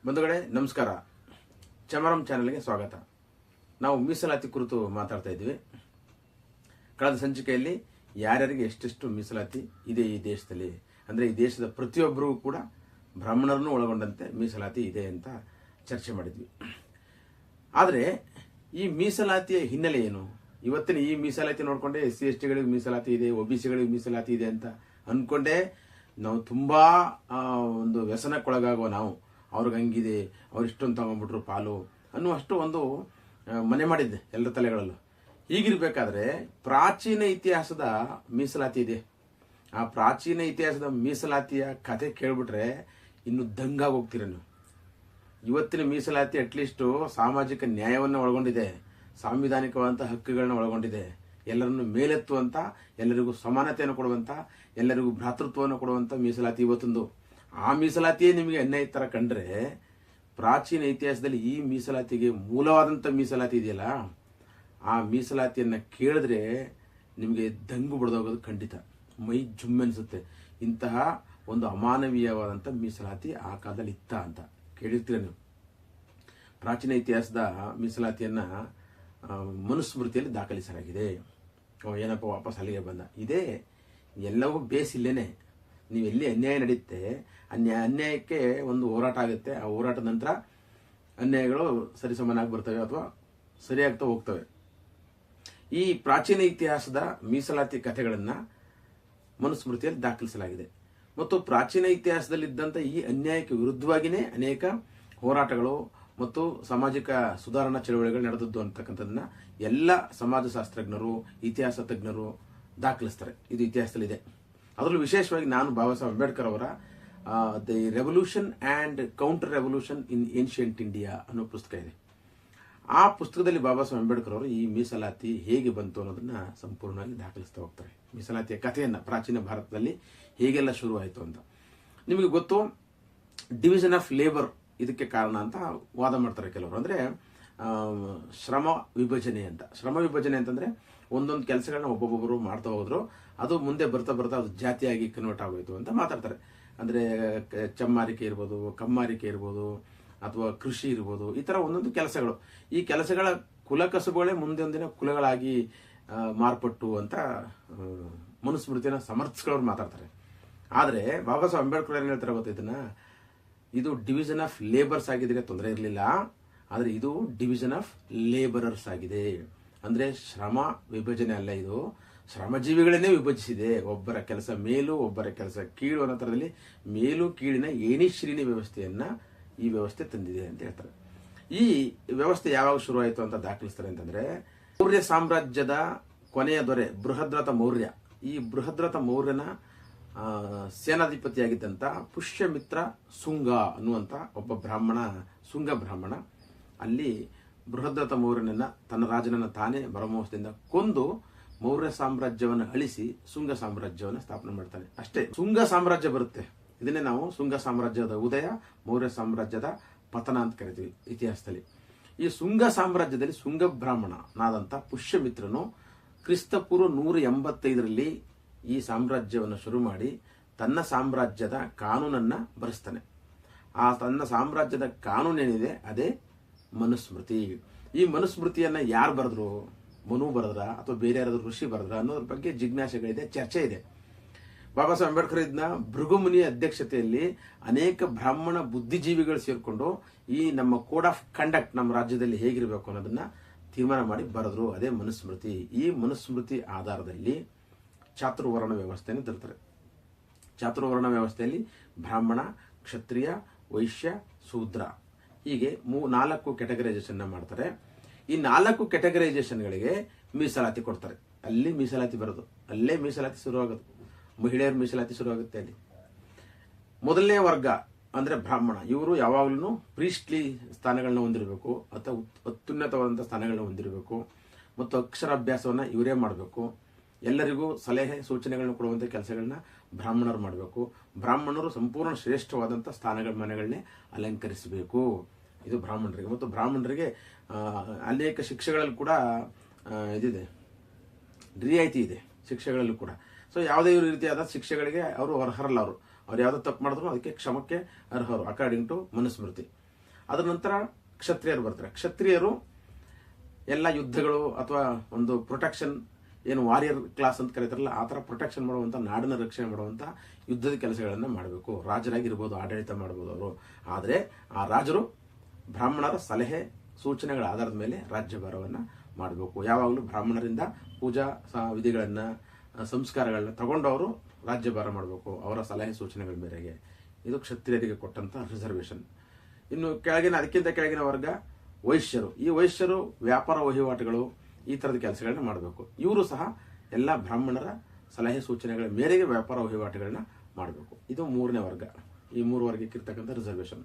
ಬಂಧುಗಳೇ ನಮಸ್ಕಾರ. ಚಮರಂ ಚಾನೆಲ್ಗೆ ಸ್ವಾಗತ. ನಾವು ಮೀಸಲಾತಿ ಕುರಿತು ಮಾತಾಡ್ತಾ ಇದ್ವಿ. ಕಳೆದ ಸಂಚಿಕೆಯಲ್ಲಿ ಯಾರ್ಯಾರಿಗೆ ಎಷ್ಟೆಷ್ಟು ಮೀಸಲಾತಿ ಇದೆ ಈ ದೇಶದಲ್ಲಿ, ಅಂದರೆ ಈ ದೇಶದ ಪ್ರತಿಯೊಬ್ಬರಿಗೂ ಕೂಡ ಬ್ರಾಹ್ಮಣರನ್ನು ಒಳಗೊಂಡಂತೆ ಮೀಸಲಾತಿ ಇದೆ ಅಂತ ಚರ್ಚೆ ಮಾಡಿದ್ವಿ. ಆದರೆ ಈ ಮೀಸಲಾತಿಯ ಹಿನ್ನೆಲೆ ಏನು? ಇವತ್ತಿನ ಈ ಮೀಸಲಾತಿ ನೋಡಿಕೊಂಡೆ SC ST ಗಳಿಗೆ ಮೀಸಲಾತಿ ಇದೆ, OBC ಗಳಿಗೆ ಮೀಸಲಾತಿ ಇದೆ ಅಂತ ಅಂದ್ಕೊಂಡೆ ನಾವು ತುಂಬಾ ಒಂದು ವ್ಯಸನಕ್ಕೊಳಗಾಗುವ ನಾವು ಅವ್ರಿಗೆ ಹಂಗಿದೆ, ಅವ್ರು ಇಷ್ಟೊಂದು ತಗೊಂಡ್ಬಿಟ್ರು ಪಾಲು ಅನ್ನುವಷ್ಟು ಒಂದು ಮನೆ ಮಾಡಿದ್ದೆ ಎಲ್ಲರ ತಲೆಗಳಲ್ಲೂ. ಹೀಗಿರ್ಬೇಕಾದ್ರೆ ಪ್ರಾಚೀನ ಇತಿಹಾಸದ ಮೀಸಲಾತಿ ಇದೆ. ಆ ಪ್ರಾಚೀನ ಇತಿಹಾಸದ ಮೀಸಲಾತಿಯ ಕತೆ ಕೇಳ್ಬಿಟ್ರೆ ಇನ್ನು ದಂಗಾಗಿ ಹೋಗ್ತೀರ ನೀವು. ಇವತ್ತಿನ ಮೀಸಲಾತಿ ಅಟ್ಲೀಸ್ಟು ಸಾಮಾಜಿಕ ನ್ಯಾಯವನ್ನು ಒಳಗೊಂಡಿದೆ, ಸಾಂವಿಧಾನಿಕವಾದಂಥ ಹಕ್ಕುಗಳನ್ನ ಒಳಗೊಂಡಿದೆ, ಎಲ್ಲರನ್ನು ಮೇಲೆತ್ತುವಂಥ, ಎಲ್ಲರಿಗೂ ಸಮಾನತೆಯನ್ನು ಕೊಡುವಂಥ, ಎಲ್ಲರಿಗೂ ಭ್ರಾತೃತ್ವವನ್ನು ಕೊಡುವಂಥ ಮೀಸಲಾತಿ ಇವತ್ತೊಂದು. ಆ ಮೀಸಲಾತಿಯೇ ನಿಮಗೆ ಅನ್ಯಾಯ ಥರ ಕಂಡ್ರೆ, ಪ್ರಾಚೀನ ಇತಿಹಾಸದಲ್ಲಿ ಈ ಮೀಸಲಾತಿಗೆ ಮೂಲವಾದಂಥ ಮೀಸಲಾತಿ ಇದೆಯಲ್ಲ, ಆ ಮೀಸಲಾತಿಯನ್ನು ಕೇಳಿದ್ರೆ ನಿಮಗೆ ದಂಗು ಬಡ್ದೋಗೋದು ಖಂಡಿತ, ಮೈ ಜುಮ್ಮೆನಿಸುತ್ತೆ. ಇಂತಹ ಒಂದು ಅಮಾನವೀಯವಾದಂಥ ಮೀಸಲಾತಿ ಆ ಕಾಲದಲ್ಲಿ ಇತ್ತ ಅಂತ ಕೇಳಿರ್ತೀರ ನೀವು. ಪ್ರಾಚೀನ ಇತಿಹಾಸದ ಮೀಸಲಾತಿಯನ್ನು ಮನುಸ್ಮೃತಿಯಲ್ಲಿ ದಾಖಲಿಸಲಾಗಿದೆ. ಏನಪ್ಪ ವಾಪಸ್ ಅಲ್ಲಿಗೆ ಬಂದ, ಇದೇ ಎಲ್ಲವೂ ಬೇಸ್ ಇಲ್ಲೇನೆ. ನೀವು ಎಲ್ಲಿ ಅನ್ಯಾಯ ನಡೆಯುತ್ತೆ, ಅನ್ಯಾಯಕ್ಕೆ ಒಂದು ಹೋರಾಟ ಆಗುತ್ತೆ. ಆ ಹೋರಾಟದ ನಂತರ ಅನ್ಯಾಯಗಳು ಸರಿಸಮನಾಗಿ ಬರ್ತವೆ ಅಥವಾ ಸರಿಯಾಗ್ತಾ ಹೋಗ್ತವೆ. ಈ ಪ್ರಾಚೀನ ಇತಿಹಾಸದ ಮೀಸಲಾತಿ ಕಥೆಗಳನ್ನು ಮನುಸ್ಮೃತಿಯಲ್ಲಿ ದಾಖಲಿಸಲಾಗಿದೆ. ಮತ್ತು ಪ್ರಾಚೀನ ಇತಿಹಾಸದಲ್ಲಿದ್ದಂಥ ಈ ಅನ್ಯಾಯಕ್ಕೆ ವಿರುದ್ಧವಾಗಿಯೇ ಅನೇಕ ಹೋರಾಟಗಳು ಮತ್ತು ಸಾಮಾಜಿಕ ಸುಧಾರಣಾ ಚಳವಳಿಗಳು ನಡೆದದ್ದು ಅಂತಕ್ಕಂಥದ್ದನ್ನ ಎಲ್ಲ ಸಮಾಜಶಾಸ್ತ್ರಜ್ಞರು, ಇತಿಹಾಸ ತಜ್ಞರು ದಾಖಲಿಸ್ತಾರೆ. ಇದು ಇತಿಹಾಸದಲ್ಲಿದೆ. ಅದರಲ್ಲೂ ವಿಶೇಷವಾಗಿ ನಾನು ಬಾಬಾ ಸಾಹೇಬ್ ಅಂಬೇಡ್ಕರ್ ಅವರ the revolution and counter revolution in ancient India ಅನ್ನೋ ಪುಸ್ತಕ ಇದೆ. ಆ ಪುಸ್ತಕದಲ್ಲಿ ಬಾಬಾ ಸಾಹೇಬ್ ಅಂಬೇಡ್ಕರ್ ಅವರು ಈ ಮೀಸಲಾತಿ ಹೇಗೆ ಬಂತು ಅನ್ನೋದನ್ನ ಸಂಪೂರ್ಣವಾಗಿ ದಾಖಲಿಸ್ತಾ ಹೋಗ್ತಾರೆ. ಮೀಸಲಾತಿಯ ಕಥೆಯನ್ನು ಪ್ರಾಚೀನ ಭಾರತದಲ್ಲಿ ಹೇಗೆಲ್ಲ ಶುರುವಾಯಿತು ಅಂತ. ನಿಮಗೆ ಗೊತ್ತು, ಡಿವಿಷನ್ ಆಫ್ ಲೇಬರ್ ಇದಕ್ಕೆ ಕಾರಣ ಅಂತ ವಾದ ಮಾಡ್ತಾರೆ ಕೆಲವರು. ಅಂದರೆ ಶ್ರಮ ವಿಭಜನೆ ಅಂತ. ಶ್ರಮ ವಿಭಜನೆ ಅಂತಂದರೆ ಒಂದೊಂದು ಕೆಲಸಗಳನ್ನ ಒಬ್ಬೊಬ್ಬರು ಮಾಡ್ತಾ ಹೋದ್ರು, ಅದು ಮುಂದೆ ಬರ್ತಾ ಬರ್ತಾ ಅದು ಜಾತಿಯಾಗಿ ಕನ್ವರ್ಟ್ ಆಗೋಯ್ತು ಅಂತ ಮಾತಾಡ್ತಾರೆ. ಅಂದರೆ ಚಮ್ಮಾರಿಕೆ ಇರ್ಬೋದು, ಕಮ್ಮಾರಿಕೆ ಇರ್ಬೋದು, ಅಥವಾ ಕೃಷಿ ಇರ್ಬೋದು, ಈ ಥರ ಒಂದೊಂದು ಕೆಲಸಗಳು, ಈ ಕೆಲಸಗಳ ಕುಲಕಸುಗಳೇ ಮುಂದೆ ಒಂದಿನ ಕುಲಗಳಾಗಿ ಮಾರ್ಪಟ್ಟು ಅಂತ ಮನುಸ್ಮೃತಿನ ಸಮರ್ಥಿಸ್ಗಳವ್ರು ಮಾತಾಡ್ತಾರೆ. ಆದರೆ ಬಾಬಾ ಸಾಹೇಬ್ ಅಂಬೇಡ್ಕರ್ ಏನು ಹೇಳ್ತಾರೆ ಗೊತ್ತಾ, ಇದನ್ನ ಇದು ಡಿವಿಷನ್ ಆಫ್ ಲೇಬರ್ಸ್ ಆಗಿದ್ರೆ ತೊಂದರೆ ಇರಲಿಲ್ಲ, ಆದರೆ ಇದು ಡಿವಿಷನ್ ಆಫ್ ಲೇಬರರ್ಸ್ ಆಗಿದೆ. ಅಂದರೆ ಶ್ರಮ ವಿಭಜನೆ ಅಲ್ಲ, ಇದು ಶ್ರಮಜೀವಿಗಳನ್ನೇ ವಿಭಜಿಸಿದೆ. ಒಬ್ಬರ ಕೆಲಸ ಮೇಲು, ಒಬ್ಬರ ಕೆಲಸ ಕೀಳು ಅನ್ನೋ ಥರದಲ್ಲಿ ಮೇಲು ಕೀಳಿನ ಏಣಿ ಶ್ರೇಣಿ ವ್ಯವಸ್ಥೆಯನ್ನ ಈ ವ್ಯವಸ್ಥೆ ತಂದಿದೆ ಅಂತ ಹೇಳ್ತಾರೆ. ಈ ವ್ಯವಸ್ಥೆ ಯಾವಾಗ ಶುರುವಾಯಿತು ಅಂತ ದಾಖಲಿಸ್ತಾರೆ ಅಂತಂದ್ರೆ, ಮೌರ್ಯ ಸಾಮ್ರಾಜ್ಯದ ಕೊನೆಯ ದೊರೆ ಬೃಹದ್ರಥ ಮೌರ್ಯ, ಈ ಬೃಹದ್ರಥ ಮೌರ್ಯನ ಸೇನಾಧಿಪತಿಯಾಗಿದ್ದಂಥ ಪುಷ್ಯಮಿತ್ರ ಸುಂಗ ಅನ್ನುವಂಥ ಒಬ್ಬ ಬ್ರಾಹ್ಮಣ, ಸುಂಗ ಬ್ರಾಹ್ಮಣ, ಅಲ್ಲಿ ಬೃಹದ್ರಥ ಮೌರ್ಯನನ್ನ ತನ್ನ ರಾಜನನ್ನ ತಾನೇ ಬ್ರಹ್ಮೋತ್ಸವದಿಂದ ಕೊಂದು ಮೌರ್ಯ ಸಾಮ್ರಾಜ್ಯವನ್ನು ಅಳಿಸಿ ಸುಂಗ ಸಾಮ್ರಾಜ್ಯವನ್ನು ಸ್ಥಾಪನೆ ಮಾಡ್ತಾನೆ. ಅಷ್ಟೇ, ಸುಂಗ ಸಾಮ್ರಾಜ್ಯ ಬರುತ್ತೆ. ಇದನ್ನೇ ನಾವು ಸುಂಗ ಸಾಮ್ರಾಜ್ಯದ ಉದಯ, ಮೌರ್ಯ ಸಾಮ್ರಾಜ್ಯದ ಪತನ ಅಂತ ಕರಿತೀವಿ ಇತಿಹಾಸದಲ್ಲಿ. ಈ ಸುಂಗ ಸಾಮ್ರಾಜ್ಯದಲ್ಲಿ ಸುಂಗ ಬ್ರಾಹ್ಮಣನಾದಂಥ ಪುಷ್ಯಮಿತ್ರನು ಕ್ರಿಸ್ತಪೂರ್ವ 185ರಲ್ಲಿ ಈ ಸಾಮ್ರಾಜ್ಯವನ್ನು ಶುರು ಮಾಡಿ ತನ್ನ ಸಾಮ್ರಾಜ್ಯದ ಕಾನೂನನ್ನ ಬರೆಸ್ತಾನೆ. ಆ ತನ್ನ ಸಾಮ್ರಾಜ್ಯದ ಕಾನೂನೇನಿದೆ ಅದೇ ಮನುಸ್ಮೃತಿ. ಈ ಮನುಸ್ಮೃತಿಯನ್ನ ಯಾರು ಬರೆದ್ರು, ಮನು ಬರೆದ್ರ ಅಥವಾ ಬೇರೆ ಯಾರಾದ್ರೂ ಋಷಿ ಬರೆದ್ರ ಅನ್ನೋದ್ರ ಬಗ್ಗೆ ಜಿಜ್ಞಾಸೆಗಳಿದೆ, ಚರ್ಚೆ ಇದೆ. ಬಾಬಾ ಸಾಹೇಬ್ ಅಂಬೇಡ್ಕರ್ ಇದನ್ನ ಭೃಗುಮುನಿಯ ಅಧ್ಯಕ್ಷತೆಯಲ್ಲಿ ಅನೇಕ ಬ್ರಾಹ್ಮಣ ಬುದ್ಧಿಜೀವಿಗಳು ಸೇರ್ಕೊಂಡು ಈ ನಮ್ಮ ಕೋಡ್ ಆಫ್ ಕಂಡಕ್ಟ್ ನಮ್ಮ ರಾಜ್ಯದಲ್ಲಿ ಹೇಗಿರಬೇಕು ಅನ್ನೋದನ್ನ ತೀರ್ಮಾನ ಮಾಡಿ ಬರೆದ್ರು. ಅದೇ ಮನುಸ್ಮೃತಿ. ಈ ಮನುಸ್ಮೃತಿ ಆಧಾರದಲ್ಲಿ ಚಾತುರ್ವರ್ಣ ವ್ಯವಸ್ಥೆಯನ್ನು ತರ್ತಾರೆ. ಚಾತುರ್ವರ್ಣ ವ್ಯವಸ್ಥೆಯಲ್ಲಿ ಬ್ರಾಹ್ಮಣ, ಕ್ಷತ್ರಿಯ, ವೈಶ್ಯ, ಶೂದ್ರ, ಹೀಗೆ 4 ಕ್ಯಾಟಗರೈಸೇಷನ್ ಮಾಡ್ತಾರೆ. ಈ 4 ಕ್ಯಾಟಗರೈಸೇಷನ್ಗಳಿಗೆ ಮೀಸಲಾತಿ ಕೊಡ್ತಾರೆ. ಅಲ್ಲಿ ಮೀಸಲಾತಿ ಬರೋದು, ಅಲ್ಲೇ ಮೀಸಲಾತಿ ಶುರುವಾಗೋದು, ಮಹಿಳೆಯರ ಮೀಸಲಾತಿ ಶುರುವಾಗುತ್ತೆ ಅಲ್ಲಿ. ಮೊದಲನೇ ವರ್ಗ ಅಂದ್ರೆ ಬ್ರಾಹ್ಮಣ, ಇವರು ಯಾವಾಗಲೂ ಪ್ರೀಸ್ಟ್ಲಿ ಸ್ಥಾನಗಳನ್ನ ಹೊಂದಿರಬೇಕು ಅಥವಾ ಅತ್ಯುನ್ನತವಾದಂಥ ಸ್ಥಾನಗಳನ್ನ ಹೊಂದಿರಬೇಕು ಮತ್ತು ಅಕ್ಷರಾಭ್ಯಾಸವನ್ನ ಇವರೇ ಮಾಡಬೇಕು. ಎಲ್ಲರಿಗೂ ಸಲಹೆ ಸೂಚನೆಗಳನ್ನ ಕೊಡುವಂಥ ಕೆಲಸಗಳನ್ನ ಬ್ರಾಹ್ಮಣರು ಮಾಡಬೇಕು. ಬ್ರಾಹ್ಮಣರು ಸಂಪೂರ್ಣ ಶ್ರೇಷ್ಠವಾದಂಥ ಸ್ಥಾನಗಳ ಮನೆಗಳನ್ನೇ ಅಲಂಕರಿಸಬೇಕು. ಇದು ಬ್ರಾಹ್ಮಣರಿಗೆ. ಮತ್ತು ಬ್ರಾಹ್ಮಣರಿಗೆ ಅನೇಕ ಶಿಕ್ಷೆಗಳಲ್ಲಿ ಕೂಡ ಇದಿದೆ, ರಿಯಾಯಿತಿ ಇದೆ ಶಿಕ್ಷೆಗಳಲ್ಲೂ ಕೂಡ. ಸೊ ಯಾವುದೇ ರೀತಿಯಾದ ಶಿಕ್ಷೆಗಳಿಗೆ ಅವರು ಅರ್ಹರಲ್ಲ. ಅವ್ರು ಯಾವ್ದು ತಪ್ಪು ಮಾಡಿದ್ರು ಅದಕ್ಕೆ ಕ್ಷಮಕ್ಕೆ ಅರ್ಹರು ಅಕಾರ್ಡಿಂಗ್ ಟು ಮನುಸ್ಮೃತಿ. ಅದರ ನಂತರ ಕ್ಷತ್ರಿಯರು ಬರ್ತಾರೆ. ಕ್ಷತ್ರಿಯರು ಎಲ್ಲ ಯುದ್ಧಗಳು ಅಥವಾ ಒಂದು ಪ್ರೊಟೆಕ್ಷನ್, ಏನು ವಾರಿಯರ್ ಕ್ಲಾಸ್ ಅಂತ ಕರೀತಾರಲ್ಲ, ಆ ಥರ ಪ್ರೊಟೆಕ್ಷನ್ ಮಾಡುವಂಥ, ನಾಡಿನ ರಕ್ಷಣೆ ಮಾಡುವಂಥ ಯುದ್ಧದ ಕೆಲಸಗಳನ್ನು ಮಾಡಬೇಕು. ರಾಜರಾಗಿರ್ಬೋದು, ಆಡಳಿತ ಮಾಡ್ಬೋದು ಅವರು. ಆದರೆ ಆ ರಾಜರು ಬ್ರಾಹ್ಮಣರ ಸಲಹೆ ಸೂಚನೆಗಳ ಆಧಾರದ ಮೇಲೆ ರಾಜ್ಯಭಾರವನ್ನು ಮಾಡಬೇಕು. ಯಾವಾಗಲೂ ಬ್ರಾಹ್ಮಣರಿಂದ ಪೂಜಾ ವಿಧಿಗಳನ್ನು, ಸಂಸ್ಕಾರಗಳನ್ನ ತಗೊಂಡವರು ರಾಜ್ಯಭಾರ ಮಾಡಬೇಕು, ಅವರ ಸಲಹೆ ಸೂಚನೆಗಳ ಮೇರೆಗೆ. ಇದು ಕ್ಷತ್ರಿಯರಿಗೆ ಕೊಟ್ಟಂಥ ರಿಸರ್ವೇಷನ್. ಇನ್ನು ಕೆಳಗಿನ, ಅದಕ್ಕಿಂತ ಕೆಳಗಿನ ವರ್ಗ ವೈಶ್ಯರು. ಈ ವೈಶ್ಯರು ವ್ಯಾಪಾರ ವಹಿವಾಟುಗಳು, ಈ ಥರದ ಕೆಲಸಗಳನ್ನ ಮಾಡಬೇಕು. ಇವರು ಸಹ ಎಲ್ಲ ಬ್ರಾಹ್ಮಣರ ಸಲಹೆ ಸೂಚನೆಗಳ ಮೇರೆಗೆ ವ್ಯಾಪಾರ ವಹಿವಾಟುಗಳನ್ನ ಮಾಡಬೇಕು. ಇದು 3ನೇ ವರ್ಗ. ಈ 3 ವರ್ಗಕ್ಕೆ ಇರ್ತಕ್ಕಂಥ ರಿಸರ್ವೇಷನ್.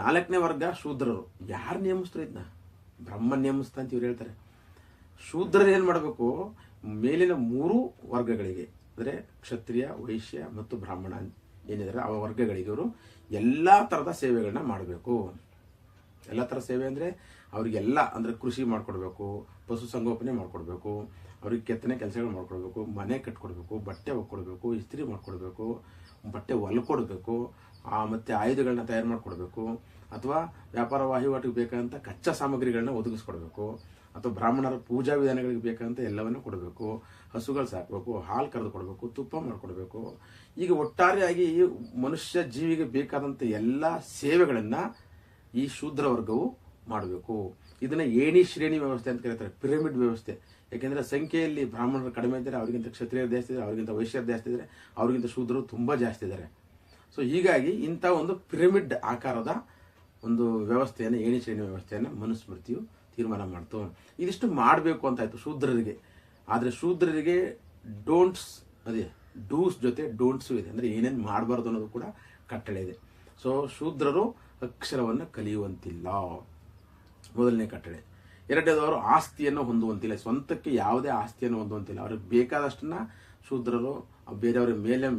4ನೇ ವರ್ಗ ಶೂದ್ರರು. ಯಾರು ನೇಮಿಸ್ತಾರೆ ಇದನ್ನ? ಬ್ರಹ್ಮ ನೇಮಿಸ್ತಾ ಅಂತ ಇವ್ರು ಹೇಳ್ತಾರೆ. ಶೂದ್ರರು ಏನು ಮಾಡಬೇಕು? ಮೇಲಿನ 3 ವರ್ಗಗಳಿಗೆ, ಅಂದರೆ ಕ್ಷತ್ರಿಯ, ವೈಶ್ಯ ಮತ್ತು ಬ್ರಾಹ್ಮಣ ಏನಿದ್ದಾರೆ ಆ ವರ್ಗಗಳಿಗೆ ಇವರು ಎಲ್ಲ ಥರದ ಸೇವೆಗಳನ್ನ ಮಾಡಬೇಕು. ಎಲ್ಲ ಥರ ಸೇವೆ ಅಂದರೆ ಅವರಿಗೆಲ್ಲ, ಅಂದರೆ ಕೃಷಿ ಮಾಡಿಕೊಡ್ಬೇಕು, ಪಶು ಸಂಗೋಪನೆ ಮಾಡಿಕೊಡ್ಬೇಕು, ಅವ್ರಿಗೆ ಕೆತ್ತನೆ ಕೆಲಸಗಳು ಮಾಡ್ಕೊಡ್ಬೇಕು, ಮನೆ ಕಟ್ಕೊಡ್ಬೇಕು, ಬಟ್ಟೆ ಒಕ್ಕೊಡ್ಬೇಕು, ಇಸ್ತ್ರಿ ಮಾಡಿಕೊಡ್ಬೇಕು, ಬಟ್ಟೆ ಹೊಲ್ಕೊಡ್ಬೇಕು, ಮತ್ತು ಆಯುಧಗಳನ್ನ ತಯಾರು ಮಾಡಿಕೊಡ್ಬೇಕು, ಅಥವಾ ವ್ಯಾಪಾರ ವಹಿವಾಟಿಗೆ ಬೇಕಾದಂಥ ಕಚ್ಚಾ ಸಾಮಗ್ರಿಗಳನ್ನ ಒದಗಿಸ್ಕೊಡ್ಬೇಕು, ಅಥವಾ ಬ್ರಾಹ್ಮಣರ ಪೂಜಾ ವಿಧಾನಗಳಿಗೆ ಬೇಕಂತ ಎಲ್ಲವನ್ನೂ ಕೊಡಬೇಕು, ಹಸುಗಳು ಸಾಕಬೇಕು, ಹಾಲು ಕರೆದು ಕೊಡಬೇಕು, ತುಪ್ಪ ಮಾಡಿಕೊಡ್ಬೇಕು. ಈಗ ಒಟ್ಟಾರೆಯಾಗಿ ಈ ಮನುಷ್ಯ ಜೀವಿಗೆ ಬೇಕಾದಂಥ ಎಲ್ಲ ಸೇವೆಗಳನ್ನು ಈ ಶೂದ್ರ ವರ್ಗವು ಮಾಡಬೇಕು. ಇದನ್ನ ಏಣಿ ಶ್ರೇಣಿ ವ್ಯವಸ್ಥೆ ಅಂತ ಕರೀತಾರೆ, ಪಿರಮಿಡ್ ವ್ಯವಸ್ಥೆ. ಯಾಕೆಂದ್ರೆ ಸಂಖ್ಯೆಯಲ್ಲಿ ಬ್ರಾಹ್ಮಣರು ಕಡಿಮೆ ಇದ್ದಾರೆ, ಅವರಿಗಿಂತ ಕ್ಷತ್ರಿಯರು ಜಾಸ್ತಿ ಇದ್ದಾರೆ, ಅವರಿಗಿಂತ ವೈಶ್ಯರು ಜಾಸ್ತಿ ಇದ್ದಾರೆ, ಅವರಿಗಿಂತ ಶೂದ್ರರು ತುಂಬಾ ಜಾಸ್ತಿ ಇದ್ದಾರೆ. ಸೊ ಹೀಗಾಗಿ ಇಂಥ ಒಂದು ಪಿರಮಿಡ್ ಆಕಾರದ ಒಂದು ವ್ಯವಸ್ಥೆಯನ್ನು, ಏಣಿ ಶ್ರೇಣಿ ವ್ಯವಸ್ಥೆಯನ್ನು ಮನುಸ್ಮೃತಿಯು ತೀರ್ಮಾನ ಮಾಡ್ತು. ಇದಿಷ್ಟು ಮಾಡಬೇಕು ಅಂತ ಆಯ್ತು ಶೂದ್ರರಿಗೆ. ಆದರೆ ಶೂದ್ರರಿಗೆ ಡೋಂಟ್ಸ್, ಅದೇ ಡೂಸ್ ಜೊತೆ ಡೋಂಟ್ಸು ಇದೆ. ಅಂದರೆ ಏನೇನು ಮಾಡಬಾರ್ದು ಅನ್ನೋದು ಕೂಡ ಕಟ್ಟಳೆ ಇದೆ. ಸೊ ಶೂದ್ರರು ಅಕ್ಷರವನ್ನು ಕಲಿಯುವಂತಿಲ್ಲ, ಮೊದಲನೇ ಕಟ್ಟಳೆ. ಎರಡನೇದವರು ಆಸ್ತಿಯನ್ನು ಹೊಂದುವಂತಿಲ್ಲ, ಸ್ವಂತಕ್ಕೆ ಯಾವುದೇ ಆಸ್ತಿಯನ್ನು ಹೊಂದುವಂತಿಲ್ಲ. ಅವ್ರಿಗೆ ಬೇಕಾದಷ್ಟನ್ನ ಶೂದ್ರರು ಬೇರೆಯವರ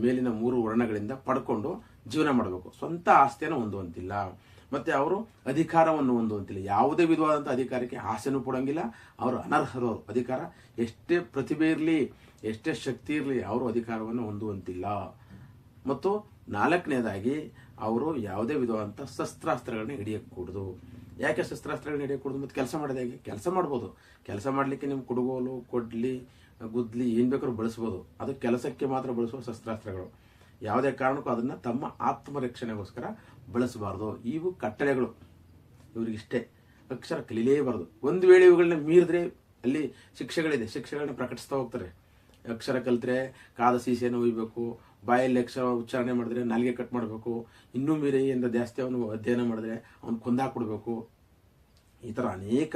ಮೇಲಿನ 3 ವರ್ಣಗಳಿಂದ ಪಡ್ಕೊಂಡು ಜೀವನ ಮಾಡಬೇಕು. ಸ್ವಂತ ಆಸ್ತಿಯನ್ನು ಹೊಂದುವಂತಿಲ್ಲ. ಮತ್ತೆ ಅವರು ಅಧಿಕಾರವನ್ನು ಹೊಂದುವಂತಿಲ್ಲ. ಯಾವುದೇ ವಿಧವಾದಂಥ ಅಧಿಕಾರಕ್ಕೆ ಆಸೆನೂ ಪಡೋಂಗಿಲ್ಲ. ಅವರು ಅನರ್ಹರು. ಅಧಿಕಾರ ಎಷ್ಟೇ ಪ್ರತಿಭೆ ಇರಲಿ, ಎಷ್ಟೇ ಶಕ್ತಿ ಇರಲಿ, ಅವರು ಅಧಿಕಾರವನ್ನು ಹೊಂದುವಂತಿಲ್ಲ. ಮತ್ತು 4ನೇದಾಗಿ ಅವರು ಯಾವುದೇ ವಿಧವಾದಂಥ ಶಸ್ತ್ರಾಸ್ತ್ರಗಳನ್ನ ಹಿಡಿಯக்கூಡದು. ಯಾಕೆ ಶಸ್ತ್ರಾಸ್ತ್ರಗಳನ್ನ ಹಿಡಿಯக்கூಡದು? ಮತ್ತು ಕೆಲಸ ಮಾಡೋದು ಹೇಗೆ? ಕೆಲಸ ಮಾಡ್ಬೋದು. ಕೆಲಸ ಮಾಡಲಿಕ್ಕೆ ನಿಮ್ಮ ಕುಡುಗೋಲು, ಕೊಡ್ಲಿ, ಗುದ್ಲಿ ಏನು ಬೇಕಾದ್ರೂ ಬಳಸ್ಬೋದು. ಅದು ಕೆಲಸಕ್ಕೆ ಮಾತ್ರ ಬಳಸುವ ಶಸ್ತ್ರಾಸ್ತ್ರಗಳು. ಯಾವುದೇ ಕಾರಣಕ್ಕೂ ಅದನ್ನು ತಮ್ಮ ಆತ್ಮರಕ್ಷಣೆಗೋಸ್ಕರ ಬಳಸಬಾರ್ದು. ಇವು ಕಟ್ಟಳೆಗಳು, ಇವ್ರಿಗಿಷ್ಟೇ. ಅಕ್ಷರ ಕಲೀಲೇಬಾರದು. ಒಂದು ವೇಳೆ ಇವುಗಳನ್ನ ಮೀರಿದ್ರೆ ಅಲ್ಲಿ ಶಿಕ್ಷೆಗಳಿದೆ, ಶಿಕ್ಷೆಗಳನ್ನ ಪ್ರಕಟಿಸ್ತಾ ಹೋಗ್ತಾರೆ. ಅಕ್ಷರ ಕಲಿತ್ರೆ ಕಾದ ಸೀಸೆಯನ್ನು ಒಯ್ಯಬೇಕು, ಬಾಯಲ್ಲಿ ಅಕ್ಷರ ಉಚ್ಚಾರಣೆ ಮಾಡಿದ್ರೆ ನಾಲಿಗೆ ಕಟ್ ಮಾಡಬೇಕು, ಇನ್ನೂ ಮೀರಿ ಎಂದ ಜಾಸ್ತಿ ಅವನು ಅಧ್ಯಯನ ಮಾಡಿದ್ರೆ ಅವನು ಕೊಂದಾಕ್ಬಿಡ್ಬೇಕು. ಈ ಥರ ಅನೇಕ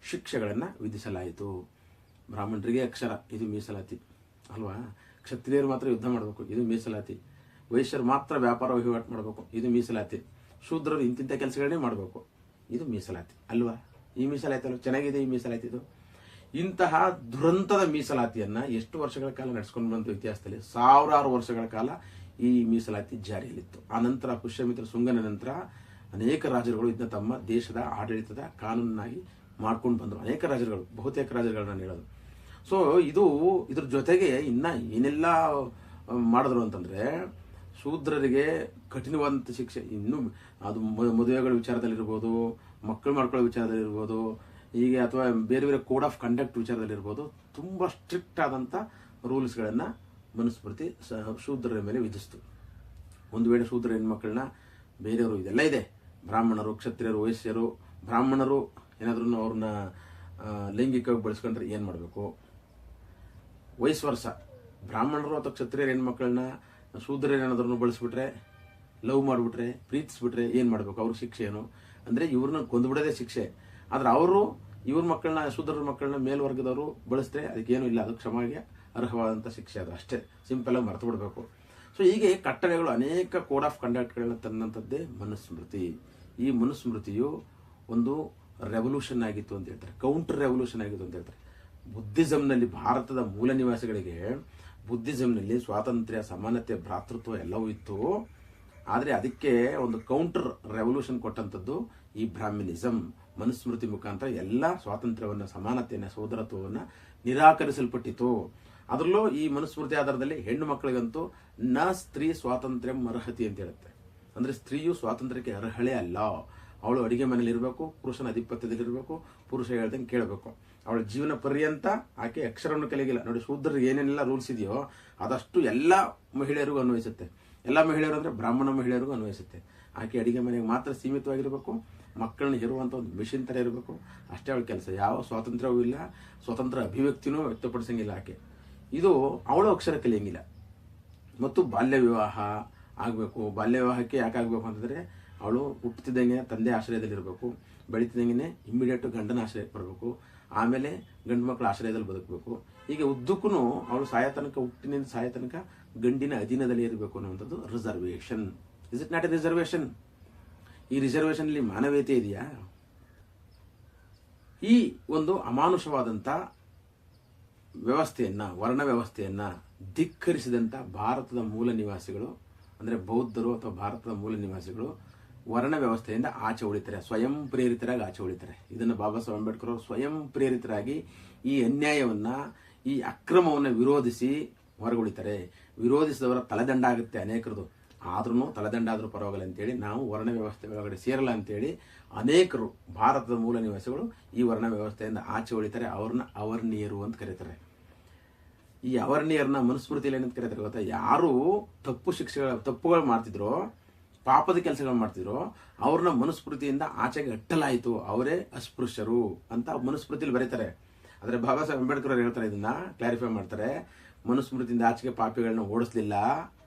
ಶಿಕ್ಷೆಗಳನ್ನು ವಿಧಿಸಲಾಯಿತು. ಬ್ರಾಹ್ಮಣರಿಗೆ ಅಕ್ಷರ, ಇದು ಮೀಸಲಾತಿ ಅಲ್ವಾ? ಕ್ಷತ್ರಿಯರು ಮಾತ್ರ ಯುದ್ಧ ಮಾಡಬೇಕು, ಇದು ಮೀಸಲಾತಿ. ವೈಶ್ಯರು ಮಾತ್ರ ವ್ಯಾಪಾರ ವಹಿವಾಟು ಮಾಡಬೇಕು, ಇದು ಮೀಸಲಾತಿ. ಶೂದ್ರರು ಇಂತಿಂಥ ಕೆಲಸಗಳನ್ನೇ ಮಾಡಬೇಕು, ಇದು ಮೀಸಲಾತಿ ಅಲ್ವಾ? ಈ ಮೀಸಲಾತಿ ಅಲ್ವಾ? ಚೆನ್ನಾಗಿದೆ ಈ ಮೀಸಲಾತಿ. ಇದು ಇಂತಹ ದುರಂತದ ಮೀಸಲಾತಿಯನ್ನ ಎಷ್ಟು ವರ್ಷಗಳ ಕಾಲ ನಡೆಸ್ಕೊಂಡು ಬಂತು ಇತಿಹಾಸದಲ್ಲಿ? 1000 ವರ್ಷಗಳ ಕಾಲ ಈ ಮೀಸಲಾತಿ ಜಾರಿಯಲ್ಲಿತ್ತು. ಆ ನಂತರ ಪುಷ್ಯಮಿತ್ರ ಶುಂಗನ ನಂತರ ಅನೇಕ ರಾಜರುಗಳು ಇದನ್ನ ತಮ್ಮ ದೇಶದ ಆಡಳಿತದ ಕಾನೂನಾಗಿ ಮಾಡ್ಕೊಂಡು ಬಂದರು. ಅನೇಕ ರಾಜರುಗಳು, ಬಹುತೇಕ ರಾಜರುಗಳನ್ನ ನಾನು ಹೇಳೋದು. ಸೊ ಇದ್ರ ಜೊತೆಗೆ ಇನ್ನ ಏನೆಲ್ಲ ಮಾಡಿದ್ರು ಅಂತಂದ್ರೆ, ಶೂದ್ರರಿಗೆ ಕಠಿಣವಾದಂಥ ಶಿಕ್ಷೆ, ಇನ್ನು ಅದು ಮದುವೆಗಳ ವಿಚಾರದಲ್ಲಿರ್ಬೋದು, ಮಕ್ಕಳು ಮಾಡ್ಕೊಳ್ಳೋ ವಿಚಾರದಲ್ಲಿರ್ಬೋದು, ಹೀಗೆ ಅಥವಾ ಬೇರೆ ಬೇರೆ ಕೋಡ್ ಆಫ್ ಕಂಡಕ್ಟ್ ವಿಚಾರದಲ್ಲಿರ್ಬೋದು, ತುಂಬ ಸ್ಟ್ರಿಕ್ಟ್ ಆದಂಥ ರೂಲ್ಸ್ಗಳನ್ನು ಮನುಸ್ಮೃತಿ ಶೂದ್ರರ ಮೇಲೆ ವಿಧಿಸ್ತು. ಒಂದು ವೇಳೆ ಶೂದ್ರ ಹೆಣ್ಮಕ್ಳನ್ನ ಬೇರೆಯವರು, ಇದೆಲ್ಲ ಇದೆ, ಬ್ರಾಹ್ಮಣರು, ಕ್ಷತ್ರಿಯರು, ವೈಶ್ಯರು, ಬ್ರಾಹ್ಮಣರು ಏನಾದ್ರೂ ಅವ್ರನ್ನ ಲೈಂಗಿಕವಾಗಿ ಬಳಸ್ಕೊಂಡ್ರೆ ಏನು ಮಾಡಬೇಕು? ವಯಸ್ ವರ್ಷ ಬ್ರಾಹ್ಮಣರು ಅಥವಾ ಕ್ಷತ್ರಿಯರ ಹೆಣ್ಮಕ್ಳನ್ನ ಶೂದ್ರರೇನಾದ್ರೂ ಬಳಸ್ಬಿಟ್ರೆ, ಲವ್ ಮಾಡಿಬಿಟ್ರೆ, ಪ್ರೀತಿಸ್ಬಿಟ್ರೆ ಏನು ಮಾಡಬೇಕು? ಅವ್ರ ಶಿಕ್ಷೆ ಏನು? ಅಂದರೆ ಇವ್ರನ್ನ ಕೊಂದುಬಿಡೋದೇ ಶಿಕ್ಷೆ. ಆದ್ರೆ ಅವರು ಇವ್ರ ಮಕ್ಕಳನ್ನ, ಶೂದ್ರರ ಮಕ್ಕಳನ್ನ ಮೇಲ್ವರ್ಗದವರು ಬಳಸಿದ್ರೆ ಅದಕ್ಕೇನು ಇಲ್ಲ, ಅದು ಕ್ಷಮೆಗೆ ಅರ್ಹವಾದಂಥ ಶಿಕ್ಷೆ. ಅದು ಅಷ್ಟೇ, ಸಿಂಪಲ್ ಆಗಿ ಮರೆತು ಬಿಡಬೇಕು. ಸೊ ಹೀಗೆ ಕಟ್ಟಳೆಗಳು, ಅನೇಕ ಕೋಡ್ ಆಫ್ ಕಂಡಕ್ಟ್ಗಳನ್ನ ತಂದಂಥದ್ದೇ ಮನುಸ್ಮೃತಿ. ಈ ಮನುಸ್ಮೃತಿಯು ಒಂದು ರೆವಲ್ಯೂಷನ್ ಆಗಿತ್ತು ಅಂತ ಹೇಳ್ತಾರೆ, ಕೌಂಟರ್ ರೆವಲ್ಯೂಷನ್ ಆಗಿತ್ತು ಅಂತ ಹೇಳ್ತಾರೆ. ಬುದ್ಧಿಸಂನಲ್ಲಿ, ಭಾರತದ ಮೂಲ ನಿವಾಸಿಗಳಿಗೆ ಬುದ್ಧಿಸಂನಲ್ಲಿ ಸ್ವಾತಂತ್ರ್ಯ, ಸಮಾನತೆ, ಭ್ರಾತೃತ್ವ ಎಲ್ಲವೂ ಇತ್ತು. ಆದರೆ ಅದಕ್ಕೆ ಒಂದು ಕೌಂಟರ್ ರೆವಲ್ಯೂಷನ್ ಕೊಟ್ಟಂಥದ್ದು ಈ ಬ್ರಾಹ್ಮಿನಿಸಂ. ಮನುಸ್ಮೃತಿ ಮುಖಾಂತರ ಎಲ್ಲ ಸ್ವಾತಂತ್ರ್ಯವನ್ನು, ಸಮಾನತೆಯನ್ನು, ಸೋದರತ್ವವನ್ನು ನಿರಾಕರಿಸಲ್ಪಟ್ಟಿತು. ಅದರಲ್ಲೂ ಈ ಮನುಸ್ಮೃತಿ ಆಧಾರದಲ್ಲಿ ಹೆಣ್ಣು ಮಕ್ಕಳಿಗಂತೂ ನ ಸ್ತ್ರೀ ಸ್ವಾತಂತ್ರ್ಯ ಅರ್ಹತಿ ಅಂತ ಹೇಳುತ್ತೆ. ಅಂದರೆ ಸ್ತ್ರೀಯು ಸ್ವಾತಂತ್ರ್ಯಕ್ಕೆ ಅರ್ಹಳೇ ಅಲ್ಲ. ಅವಳು ಅಡಿಗೆ ಮನೇಲಿ ಇರಬೇಕು, ಪುರುಷನ ಅಧಿಪತ್ಯದಲ್ಲಿರಬೇಕು, ಪುರುಷ ಹೇಳ್ದಂಗೆ ಕೇಳಬೇಕು. ಅವಳ ಜೀವನ ಪರ್ಯಂತ ಆಕೆ ಅಕ್ಷರವನ್ನು ಕಲಿಗಿಲ್ಲ. ನೋಡಿ, ಶೂದ್ರರಿಗೆ ಏನೇನೆಲ್ಲ ರೂಲ್ಸ್ ಇದೆಯೋ ಅದಷ್ಟು ಎಲ್ಲ ಮಹಿಳೆಯರಿಗೂ ಅನ್ವಯಿಸುತ್ತೆ. ಎಲ್ಲ ಮಹಿಳೆಯರು ಅಂದರೆ ಬ್ರಾಹ್ಮಣ ಮಹಿಳೆಯರಿಗೂ ಅನ್ವಯಿಸುತ್ತೆ. ಆಕೆ ಅಡಿಗೆ ಮನೆಗೆ ಮಾತ್ರ ಸೀಮಿತವಾಗಿರಬೇಕು, ಮಕ್ಕಳನ್ನ ಇರುವಂಥ ಒಂದು ಮಿಷಿನ್ ಥರ ಇರಬೇಕು, ಅಷ್ಟೇ ಅವಳ ಕೆಲಸ. ಯಾವ ಸ್ವಾತಂತ್ರ್ಯವೂ ಇಲ್ಲ, ಸ್ವತಂತ್ರ ಅಭಿವ್ಯಕ್ತಿನೂ ವ್ಯಕ್ತಪಡಿಸಂಗಿಲ್ಲ ಆಕೆ. ಇದು ಅವಳು ಅಕ್ಷರ ಕಲಿಯಂಗಿಲ್ಲ. ಮತ್ತು ಬಾಲ್ಯ ವಿವಾಹ ಆಗಬೇಕು. ಬಾಲ್ಯ ವಿವಾಹಕ್ಕೆ ಯಾಕೆ ಆಗಬೇಕು ಅಂತಂದರೆ, ಅವಳು ಹುಟ್ಟುತ್ತಿದ್ದಂಗೆ ತಂದೆ ಆಶ್ರಯದಲ್ಲಿರಬೇಕು, ಬೆಳೀತಿದ್ದಂಗೆ ಇಮ್ಮಿಡಿಯೇಟ್ ಗಂಡನ ಆಶ್ರಯಕ್ಕೆ ಬರಬೇಕು, ಆಮೇಲೆ ಗಂಡು ಮಕ್ಕಳ ಆಶ್ರಯದಲ್ಲಿ ಬದುಕಬೇಕು. ಹೀಗೆ ಉದ್ದಕ್ಕೂ ಅವಳು ಸಾಯತನಕ, ಹುಟ್ಟಿನಿಂದ ಸಾಯತನಕ ಗಂಡಿನ ಅಧೀನದಲ್ಲಿ ಇರಬೇಕು ಅನ್ನುವಂಥದ್ದು reservation. Is it not A reservation? ಈ ರಿಸರ್ವೇಷನ್ಲಿ ಮಾನವೀಯತೆ ಇದೆಯಾ? ಈ ಒಂದು ಅಮಾನುಷವಾದಂಥ ವ್ಯವಸ್ಥೆಯನ್ನು, ವರ್ಣ ವ್ಯವಸ್ಥೆಯನ್ನು ಧಿಕ್ಕರಿಸಿದಂಥ ಭಾರತದ ಮೂಲ ನಿವಾಸಿಗಳು, ಅಂದರೆ ಬೌದ್ಧರು ಅಥವಾ ಭಾರತದ ಮೂಲ ನಿವಾಸಿಗಳು ವರ್ಣ ವ್ಯವಸ್ಥೆಯಿಂದ ಆಚೆ ಉಳಿತಾರೆ, ಸ್ವಯಂ ಪ್ರೇರಿತರಾಗಿ ಆಚೆ ಉಳಿತಾರೆ. ಇದನ್ನು ಬಾಬಾ ಸಾಹೇಬ್ ಅಂಬೇಡ್ಕರ್ ಅವರು ಸ್ವಯಂ ಪ್ರೇರಿತರಾಗಿ ಈ ಅನ್ಯಾಯವನ್ನು, ಈ ಅಕ್ರಮವನ್ನು ವಿರೋಧಿಸಿ ಹೊರಗುಳಿತಾರೆ. ವಿರೋಧಿಸಿದವರ ತಲೆದಂಡ ಆಗುತ್ತೆ ಅನೇಕರದು. ಆದ್ರೂ ತಲೆದಂಡ ಆದರೂ ಪರವಾಗಿಲ್ಲ ಅಂತೇಳಿ ನಾವು ವರ್ಣ ವ್ಯವಸ್ಥೆ ಒಳಗಡೆ ಸೇರಲ್ಲ ಅಂತೇಳಿ ಅನೇಕರು ಭಾರತದ ಮೂಲ ನಿವಾಸಿಗಳು ಈ ವರ್ಣ ವ್ಯವಸ್ಥೆಯಿಂದ ಆಚೆ ಉಳಿತಾರೆ. ಅವ್ರನ್ನ ಅವರ್ಣೀಯರು ಅಂತ ಕರೀತಾರೆ. ಈ ಅವರ್ಣೀಯರನ್ನ ಮನುಸ್ಮೃತಿಯಲ್ಲಿ ಏನಂತ ಕರೀತಾರೆ ಗೊತ್ತಾ? ಯಾರು ತಪ್ಪುಗಳು ಮಾಡ್ತಿದ್ರೋ, ಪಾಪದ ಕೆಲಸಗಳು ಮಾಡ್ತಿದ್ರು, ಅವ್ರನ್ನ ಮನುಸ್ಮೃತಿಯಿಂದ ಆಚೆಗೆ ಅಟ್ಟಲಾಯಿತು, ಅವರೇ ಅಸ್ಪೃಶ್ಯರು ಅಂತ ಮನುಸ್ಮೃತಿಯಲ್ಲಿ ಬರೀತಾರೆ. ಆದರೆ ಬಾಬಾ ಸಾಹೇಬ್ ಅಂಬೇಡ್ಕರ್ ಅವರು ಹೇಳ್ತಾರೆ, ಇದನ್ನ ಕ್ಲಾರಿಫೈ ಮಾಡ್ತಾರೆ. ಮನುಸ್ಮೃತಿಯಿಂದ ಆಚೆಗೆ ಪಾಪಿಗಳನ್ನ ಓಡಿಸ್ಲಿಲ್ಲ,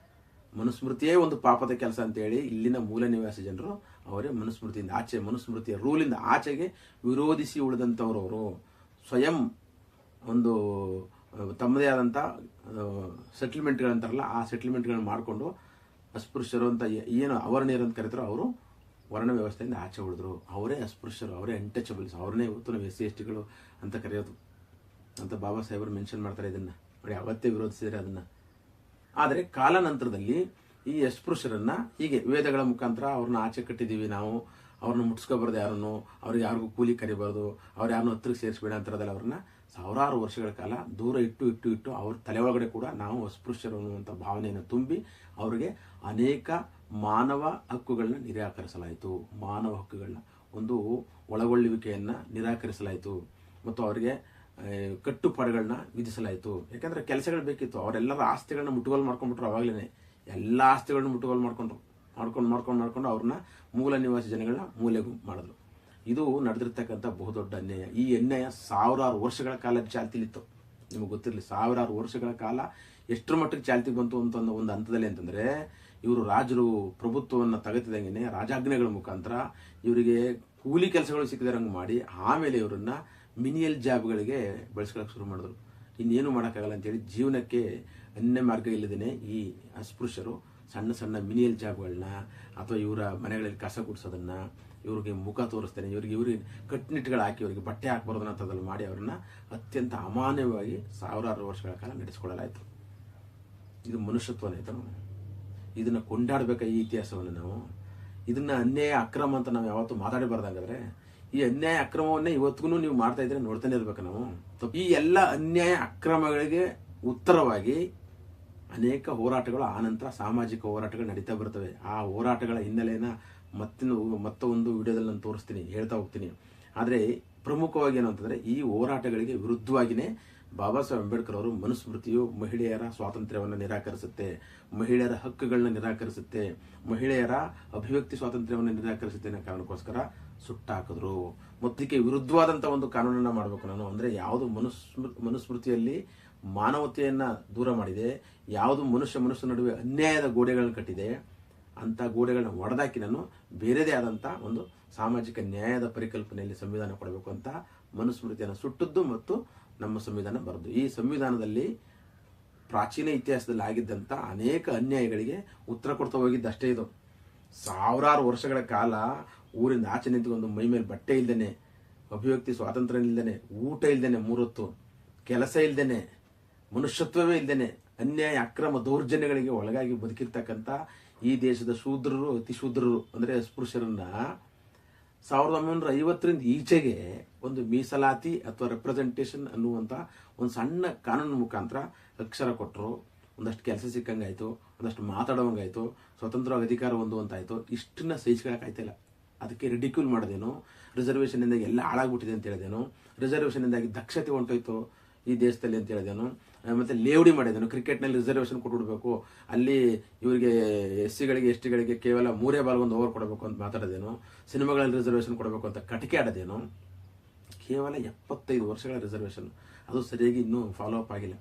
ಮನುಸ್ಮೃತಿಯೇ ಒಂದು ಪಾಪದ ಕೆಲಸ ಅಂತೇಳಿ ಇಲ್ಲಿನ ಮೂಲ ನಿವಾಸಿ ಜನರು ಅವರೇ ಮನುಸ್ಮೃತಿಯಿಂದ ಆಚೆ, ಮನುಸ್ಮೃತಿಯ ರೂಲಿಂದ ಆಚೆಗೆ ವಿರೋಧಿಸಿ ಉಳಿದಂಥವ್ರು. ಅವರು ಸ್ವಯಂ ಒಂದು ತಮ್ಮದೇ ಆದಂಥ ಸೆಟಲ್ಮೆಂಟ್ಗಳಂತಾರಲ್ಲ, ಆ ಸೆಟಲ್ಮೆಂಟ್ಗಳನ್ನ ಮಾಡಿಕೊಂಡು ಅಸ್ಪೃಶ್ಯರು ಅಂತ ಏನು ಅವರ್ಣೀಯರು ಅಂತ ಕರೀತಾರೋ ಅವರು ವರ್ಣ ವ್ಯವಸ್ಥೆಯಿಂದ ಆಚೆ ಉಳಿದ್ರು. ಅವರೇ ಅಸ್ಪೃಶ್ಯರು, ಅವರೇ ಅನ್ಟಚಬಲ್ಸ್, ಅವ್ರನ್ನೇ ಇವತ್ತು ನಾವು SC STಗಳು ಅಂತ ಕರೆಯೋದು ಅಂತ ಬಾಬಾ ಸಾಹೇಬರು ಮೆನ್ಷನ್ ಮಾಡ್ತಾರೆ. ಇದನ್ನು ನೋಡಿ, ಅವತ್ತೇ ವಿರೋಧಿಸಿದರೆ ಅದನ್ನು. ಆದರೆ ಕಾಲಾನಂತರದಲ್ಲಿ ಈ ಅಸ್ಪೃಶ್ಯರನ್ನ ಹೀಗೆ ವೇದಗಳ ಮುಖಾಂತರ ಅವ್ರನ್ನ ಆಚೆ ಕಟ್ಟಿದ್ದೀವಿ ನಾವು, ಅವ್ರನ್ನ ಮುಟ್ಸ್ಕೊಬಾರ್ದು, ಯಾರನ್ನು ಅವ್ರಿಗೆ ಯಾರಿಗೂ ಕೂಲಿ ಕರಿಬಾರ್ದು, ಅವ್ರು ಯಾರನ್ನೂ ಹತ್ರಕ್ಕೆ ಸೇರಿಸ್ಬೇಡ ಅಂತಾರದಲ್ಲ, ಅವ್ರನ್ನ ಸಾವಿರಾರು ವರ್ಷಗಳ ಕಾಲ ದೂರ ಇಟ್ಟು ಅವ್ರ ತಲೆ ಒಳಗಡೆ ಕೂಡ ನಾವು ಅಸ್ಪೃಶ್ಯರು ಅನ್ನುವಂಥ ಭಾವನೆಯನ್ನು ತುಂಬಿ ಅವರಿಗೆ ಅನೇಕ ಮಾನವ ಹಕ್ಕುಗಳನ್ನ ನಿರಾಕರಿಸಲಾಯಿತು. ಮಾನವ ಹಕ್ಕುಗಳನ್ನ ಒಂದು ಒಳಗೊಳ್ಳುವಿಕೆಯನ್ನು ನಿರಾಕರಿಸಲಾಯಿತು ಮತ್ತು ಅವರಿಗೆ ಕಟ್ಟುಪಾಡುಗಳನ್ನ ವಿಧಿಸಲಾಯಿತು. ಯಾಕಂದ್ರೆ ಕೆಲಸಗಳು ಬೇಕಿತ್ತು. ಅವರೆಲ್ಲರ ಆಸ್ತಿಗಳನ್ನ ಮುಟ್ಟುಗೋಲು ಮಾಡ್ಕೊಂಡ್ಬಿಟ್ರು. ಅವಾಗಲೇ ಎಲ್ಲ ಆಸ್ತಿಗಳನ್ನ ಮುಟ್ಟುಗೋಲು ಮಾಡ್ಕೊಂಡು ಅವ್ರನ್ನ ಮೂಲ ನಿವಾಸಿ ಜನಗಳನ್ನ ಮೂಲೆಗೂ ಮಾಡಿದ್ರು. ಇದು ನಡೆದಿರ್ತಕ್ಕಂಥ ಬಹುದೊಡ್ಡ ಅನ್ಯಾಯ. ಈ ಅನ್ಯಾಯ ಸಾವಿರಾರು ವರ್ಷಗಳ ಕಾಲ ಚಾಲ್ತಿಲಿತ್ತು. ನಿಮಗೆ ಗೊತ್ತಿರಲಿ, ಸಾವಿರಾರು ವರ್ಷಗಳ ಕಾಲ ಎಷ್ಟರ ಮಟ್ಟಿಗೆ ಚಾಲ್ತಿಗೆ ಬಂತು ಅಂತ ಒಂದು ಹಂತದಲ್ಲಿ ಅಂತಂದ್ರೆ, ಇವರು ರಾಜರು ಪ್ರಭುತ್ವವನ್ನು ತಗತಿದಂಗೆ ರಾಜಾಜ್ಞೆಗಳ ಮುಖಾಂತರ ಇವರಿಗೆ ಕೂಲಿ ಕೆಲಸಗಳು ಸಿಕ್ಕಿದಂಗೆ ಮಾಡಿ ಆಮೇಲೆ ಇವರನ್ನ ಮಿನಿಯಲ್ ಜಾಬ್ಗಳಿಗೆ ಬಳಸ್ಕೊಳ್ಳೋಕೆ ಶುರು ಮಾಡಿದ್ರು. ಇನ್ನೇನು ಮಾಡೋಕ್ಕಾಗಲ್ಲ ಅಂತೇಳಿ ಜೀವನಕ್ಕೆ ಅನ್ಯ ಮಾರ್ಗ ಇಲ್ಲದೇನೆ ಈ ಅಸ್ಪೃಶ್ಯರು ಸಣ್ಣ ಸಣ್ಣ ಮಿನಿಯಲ್ ಜಾಬ್ಗಳನ್ನ ಅಥವಾ ಇವರ ಮನೆಗಳಲ್ಲಿ ಕಸ ಗುಡಿಸೋದನ್ನ, ಇವ್ರಿಗೆ ಮುಖ ತೋರಿಸ್ತೇನೆ, ಇವ್ರಿಗೆ ಕಟ್ಟುನಿಟ್ಟುಗಳು ಹಾಕಿ ಇವರಿಗೆ ಬಟ್ಟೆ ಹಾಕಬಾರ್ದು ಅಂತದಲ್ಲಿ ಮಾಡಿ ಅವ್ರನ್ನ ಅತ್ಯಂತ ಅಮಾನ್ಯವಾಗಿ ಸಾವಿರಾರು ವರ್ಷಗಳ ಕಾಲ ನಡೆಸ್ಕೊಳ್ಳಲಾಯಿತು. ಇದು ಮನುಷ್ಯತ್ವನಾಯ್ತು. ಇದನ್ನ ಕೊಂಡಾಡಬೇಕ ಈ ಇತಿಹಾಸವನ್ನು ನಾವು. ಇದನ್ನ ಅನ್ಯಾಯ ಅಕ್ರಮ ಅಂತ ನಾವು ಯಾವತ್ತೂ ಮಾತಾಡಬಾರ್ದಾಗಾದ್ರೆ, ಈ ಅನ್ಯಾಯ ಅಕ್ರಮವನ್ನೇ ಇವತ್ತಿಗೂ ನೀವು ಮಾಡ್ತಾ ಇದ್ರೆ ನೋಡ್ತಾನೆ ಇರ್ಬೇಕು ನಾವು. ಈ ಎಲ್ಲ ಅನ್ಯಾಯ ಅಕ್ರಮಗಳಿಗೆ ಉತ್ತರವಾಗಿ ಅನೇಕ ಹೋರಾಟಗಳು ಆನಂತರ ಸಾಮಾಜಿಕ ಹೋರಾಟಗಳು ನಡೀತಾ ಬರ್ತವೆ. ಆ ಹೋರಾಟಗಳ ಹಿನ್ನೆಲೆಯನ್ನ ಮತ್ತೊಂದು ವಿಡಿಯೋದಲ್ಲಿ ನಾನು ತೋರಿಸ್ತೀನಿ, ಹೇಳ್ತಾ ಹೋಗ್ತೀನಿ. ಆದರೆ ಪ್ರಮುಖವಾಗಿ ಏನು ಅಂತಂದ್ರೆ, ಈ ಹೋರಾಟಗಳಿಗೆ ವಿರುದ್ಧವಾಗಿಯೇ ಬಾಬಾ ಸಾಹೇಬ್ ಅಂಬೇಡ್ಕರ್ ಅವರು ಮನುಸ್ಮೃತಿಯು ಮಹಿಳೆಯರ ಸ್ವಾತಂತ್ರ್ಯವನ್ನು ನಿರಾಕರಿಸುತ್ತೆ, ಮಹಿಳೆಯರ ಹಕ್ಕುಗಳನ್ನ ನಿರಾಕರಿಸುತ್ತೆ, ಮಹಿಳೆಯರ ಅಭಿವ್ಯಕ್ತಿ ಸ್ವಾತಂತ್ರ್ಯವನ್ನು ನಿರಾಕರಿಸುತ್ತೆ ಅನ್ನೋ ಕಾರಣಕ್ಕೋಸ್ಕರ ಸುಟ್ಟಾಕಿದ್ರು. ಮತ್ತಿಗೆ ವಿರುದ್ಧವಾದಂಥ ಒಂದು ಕಾನೂನನ್ನ ಮಾಡಬೇಕು ನಾನು. ಅಂದರೆ ಯಾವುದು ಮನುಸ್ಮೃತಿಯಲ್ಲಿ ಮಾನವತೆಯನ್ನ ದೂರ ಮಾಡಿದೆ, ಯಾವುದು ಮನುಷ್ಯ ನಡುವೆ ಅನ್ಯಾಯದ ಗೋಡೆಗಳನ್ನ ಕಟ್ಟಿದೆ, ಅಂತ ಗೋಡೆಗಳನ್ನ ಒಡೆದಾಕಿ ನಾನು ಬೇರೆದೇ ಆದಂಥ ಒಂದು ಸಾಮಾಜಿಕ ನ್ಯಾಯದ ಪರಿಕಲ್ಪನೆಯಲ್ಲಿ ಸಂವಿಧಾನ ಕೊಡಬೇಕು ಅಂತ ಮನುಸ್ಮೃತಿಯನ್ನು ಸುಟ್ಟದ್ದು ಮತ್ತು ನಮ್ಮ ಸಂವಿಧಾನ ಬರೆದು. ಈ ಸಂವಿಧಾನದಲ್ಲಿ ಪ್ರಾಚೀನ ಇತಿಹಾಸದಲ್ಲಿ ಆಗಿದ್ದಂಥ ಅನೇಕ ಅನ್ಯಾಯಗಳಿಗೆ ಉತ್ತರ ಕೊಡ್ತಾ ಹೋಗಿದ್ದು ಅಷ್ಟೇ. ಇದು ಸಾವಿರಾರು ವರ್ಷಗಳ ಕಾಲ ಊರಿಂದ ಆಚೆ ನಿಂತ್ಕೊಂಡು ಮೈ ಮೇಲೆ ಬಟ್ಟೆ ಇಲ್ದೇನೆ, ಅಭಿವ್ಯಕ್ತಿ ಸ್ವಾತಂತ್ರ್ಯ ಇಲ್ದೇನೆ, ಊಟ ಇಲ್ದೇನೆ, 3 ಹೊತ್ತು ಕೆಲಸ ಇಲ್ದೇನೆ, ಮನುಷ್ಯತ್ವವೇ ಇಲ್ದೇನೆ ಅನ್ಯಾಯ ಅಕ್ರಮ ದೌರ್ಜನ್ಯಗಳಿಗೆ ಒಳಗಾಗಿ ಬದುಕಿರ್ತಕ್ಕಂಥ ಈ ದೇಶದ ಶೂದ್ರರು, ಅತಿ ಶೂದ್ರರು ಅಂದರೆ ಅಸ್ಪೃಶ್ಯರನ್ನ 1950ರಿಂದ ಈಚೆಗೆ ಒಂದು ಮೀಸಲಾತಿ ಅಥವಾ ರೆಪ್ರೆಸೆಂಟೇಷನ್ ಅನ್ನುವಂಥ ಒಂದು ಸಣ್ಣ ಕಾನೂನು ಮುಖಾಂತರ ಅಕ್ಷರ ಕೊಟ್ಟರು, ಒಂದಷ್ಟು ಕೆಲಸ ಸಿಕ್ಕಂಗಾಯ್ತು, ಒಂದಷ್ಟು ಮಾತಾಡೋಂಗಾಯ್ತು, ಸ್ವತಂತ್ರವಾಗಿ ಅಧಿಕಾರ ಹೊಂದುವಂತಾಯ್ತು. ಇಷ್ಟನ್ನ ಸಹಿಸ್ಕೊಳಕ್ಕಾಯ್ತಿಲ್ಲ. ಅದಕ್ಕೆ ರಿಡಿಕ್ಯೂಲ್ ಮಾಡೋದೇನು, ರಿಸರ್ವೇಷನ್ನಿಂದಾಗಿ ಎಲ್ಲ ಹಾಳಾಗ್ಬಿಟ್ಟಿದೆ ಅಂತ ಹೇಳಿದೇನು, ರಿಸರ್ವೇಷನ್ನಿಂದಾಗಿ ದಕ್ಷತೆ ಹೊಂಟೋಯ್ತು ಈ ದೇಶದಲ್ಲಿ ಅಂತ ಹೇಳಿದೇನು, ಮತ್ತು ಲೇವಡಿ ಮಾಡಿದೇನು, ಕ್ರಿಕೆಟ್ನಲ್ಲಿ ರಿಸರ್ವೇಷನ್ ಕೊಟ್ಬಿಡ್ಬೇಕು, ಅಲ್ಲಿ ಇವರಿಗೆ SC-ಗಳಿಗೆ ST-ಗಳಿಗೆ ಕೇವಲ 3 ಬಾಲ್ಗೊಂದು ಓವರ್ ಕೊಡಬೇಕು ಅಂತ ಮಾತಾಡೋದೇನು, ಸಿನಿಮಾಗಳಲ್ಲಿ ರಿಸರ್ವೇಷನ್ ಕೊಡಬೇಕು ಅಂತ ಕಟಿಕೆ ಆಡೋದೇನು. ಕೇವಲ 75 ವರ್ಷಗಳ ರಿಸರ್ವೇಷನ್, ಅದು ಸರಿಯಾಗಿ ಇನ್ನೂ ಫಾಲೋ ಅಪ್ ಆಗಿಲ್ಲ.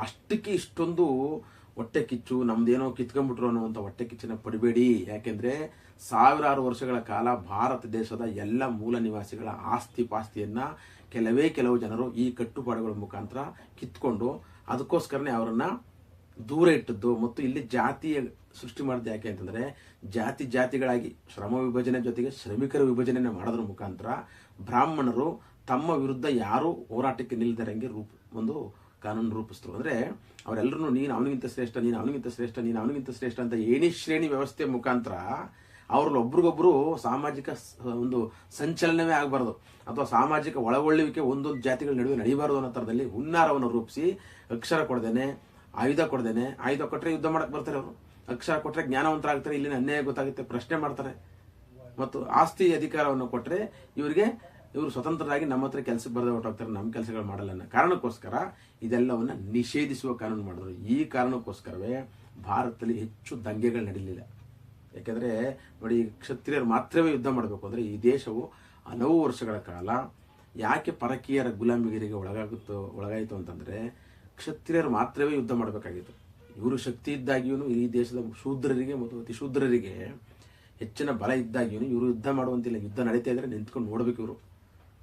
ಅಷ್ಟಕ್ಕೆ ಇಷ್ಟೊಂದು ಹೊಟ್ಟೆ ಕಿಚ್ಚು, ನಮ್ದೇನೋ ಕಿತ್ಕೊಂಡ್ಬಿಟ್ರು ಅನ್ನುವಂಥ ಹೊಟ್ಟೆ ಕಿಚ್ಚನ್ನ ಪಡಿಬೇಡಿ. ಯಾಕೆಂದ್ರೆ ಸಾವಿರಾರು ವರ್ಷಗಳ ಕಾಲ ಭಾರತ ದೇಶದ ಎಲ್ಲ ಮೂಲ ನಿವಾಸಿಗಳ ಆಸ್ತಿ ಪಾಸ್ತಿಯನ್ನ ಕೆಲವು ಜನರು ಈ ಕಟ್ಟುಪಾಡುಗಳ ಮುಖಾಂತರ ಕಿತ್ಕೊಂಡು ಅದಕ್ಕೋಸ್ಕರನೇ ಅವರನ್ನ ದೂರ ಇಟ್ಟದ್ದು. ಮತ್ತು ಇಲ್ಲಿ ಜಾತಿಯ ಸೃಷ್ಟಿ ಮಾಡಿದ ಯಾಕೆ ಅಂತಂದ್ರೆ ಜಾತಿಗಳಾಗಿ ಶ್ರಮ ವಿಭಜನೆ ಜೊತೆಗೆ ಶ್ರಮಿಕರ ವಿಭಜನೆ ಮಾಡೋದ್ರ ಮುಖಾಂತರ ಬ್ರಾಹ್ಮಣರು ತಮ್ಮ ವಿರುದ್ಧ ಯಾರು ಹೋರಾಟಕ್ಕೆ ನಿಲ್ದಾರಂಗೆ ಒಂದು ಕಾನೂನು ರೂಪಿಸಿದ್ರು. ಅಂದ್ರೆ ಅವರೆಲ್ಲರೂ ನೀನು ಅವನಿಗಿಂತ ಶ್ರೇಷ್ಠ, ನೀನು ಅವನಿಗಿಂತ ಶ್ರೇಷ್ಠ, ನೀನು ಅವನಿಗಿಂತ ಶ್ರೇಷ್ಠ ಅಂತ ಏಣಿ ಶ್ರೇಣಿ ವ್ಯವಸ್ಥೆ ಮುಖಾಂತರ ಅವ್ರಲ್ಲಿ ಒಬ್ರಿಗೊಬ್ರು ಸಾಮಾಜಿಕ ಒಂದು ಸಂಚಲನವೇ ಆಗಬಾರ್ದು, ಅಥವಾ ಸಾಮಾಜಿಕ ಒಳಗೊಳ್ಳುವಿಕೆ ಒಂದೊಂದು ಜಾತಿಗಳ ನಡುವೆ ನಡೀಬಾರದು ಅನ್ನೋ ಥರದಲ್ಲಿ ಹುನ್ನಾರವನ್ನು ರೂಪಿಸಿ ಅಕ್ಷರ ಕೊಡ್ದೇನೆ, ಆಯುಧ ಕೊಡ್ದೇನೆ, ಆಯುಧ ಕೊಟ್ಟರೆ ಯುದ್ಧ ಮಾಡಕ್ ಬರ್ತಾರೆ ಅವರು, ಅಕ್ಷರ ಕೊಟ್ಟರೆ ಜ್ಞಾನವಂತರಾಗ್ತಾರೆ, ಇಲ್ಲಿನ ಅನ್ಯಾಯ ಗೊತ್ತಾಗುತ್ತೆ, ಪ್ರಶ್ನೆ ಮಾಡ್ತಾರೆ. ಮತ್ತು ಆಸ್ತಿ ಅಧಿಕಾರವನ್ನು ಕೊಟ್ಟರೆ ಇವರು ಸ್ವತಂತ್ರರಾಗಿ ನಮ್ಮ ಹತ್ರ ಕೆಲಸಕ್ಕೆ ಬರದೆ ಹೊರಟೋಗ್ತಾರೆ, ನಮ್ಮ ಕೆಲಸಗಳು ಮಾಡಲ್ಲ ಅನ್ನೋ ಕಾರಣಕ್ಕೋಸ್ಕರ ಇದೆಲ್ಲವನ್ನ ನಿಷೇಧಿಸುವ ಕಾನೂನು ಮಾಡಿದ್ರು. ಈ ಕಾರಣಕ್ಕೋಸ್ಕರವೇ ಭಾರತದಲ್ಲಿ ಹೆಚ್ಚು ದಂಗೆಗಳು ನಡೀಲಿಲ್ಲ. ಯಾಕೆಂದ್ರೆ ನೋಡಿ, ಕ್ಷತ್ರಿಯರು ಮಾತ್ರವೇ ಯುದ್ಧ ಮಾಡಬೇಕು ಅಂದ್ರೆ ಈ ದೇಶವು ಹಲವು ವರ್ಷಗಳ ಕಾಲ ಯಾಕೆ ಪರಕೀಯರ ಗುಲಾಮಿಗಿರಿಗೆ ಒಳಗಾಯಿತು ಅಂತಂದ್ರೆ ಕ್ಷತ್ರಿಯರು ಮಾತ್ರವೇ ಯುದ್ಧ ಮಾಡಬೇಕಾಗಿತ್ತು. ಇವರು ಶಕ್ತಿ ಇದ್ದಾಗಿಯೂ ಈ ದೇಶದ ಶೂದ್ರರಿಗೆ ಮತ್ತು ಅತಿ ಶೂದ್ರರಿಗೆ ಹೆಚ್ಚಿನ ಬಲ ಇದ್ದಾಗಿಯೂ ಇವರು ಯುದ್ಧ ಮಾಡುವಂತಿಲ್ಲ. ಯುದ್ಧ ನಡೀತಾ ಇದ್ರೆ ನಿಂತ್ಕೊಂಡು ನೋಡ್ಬೇಕು ಇವರು,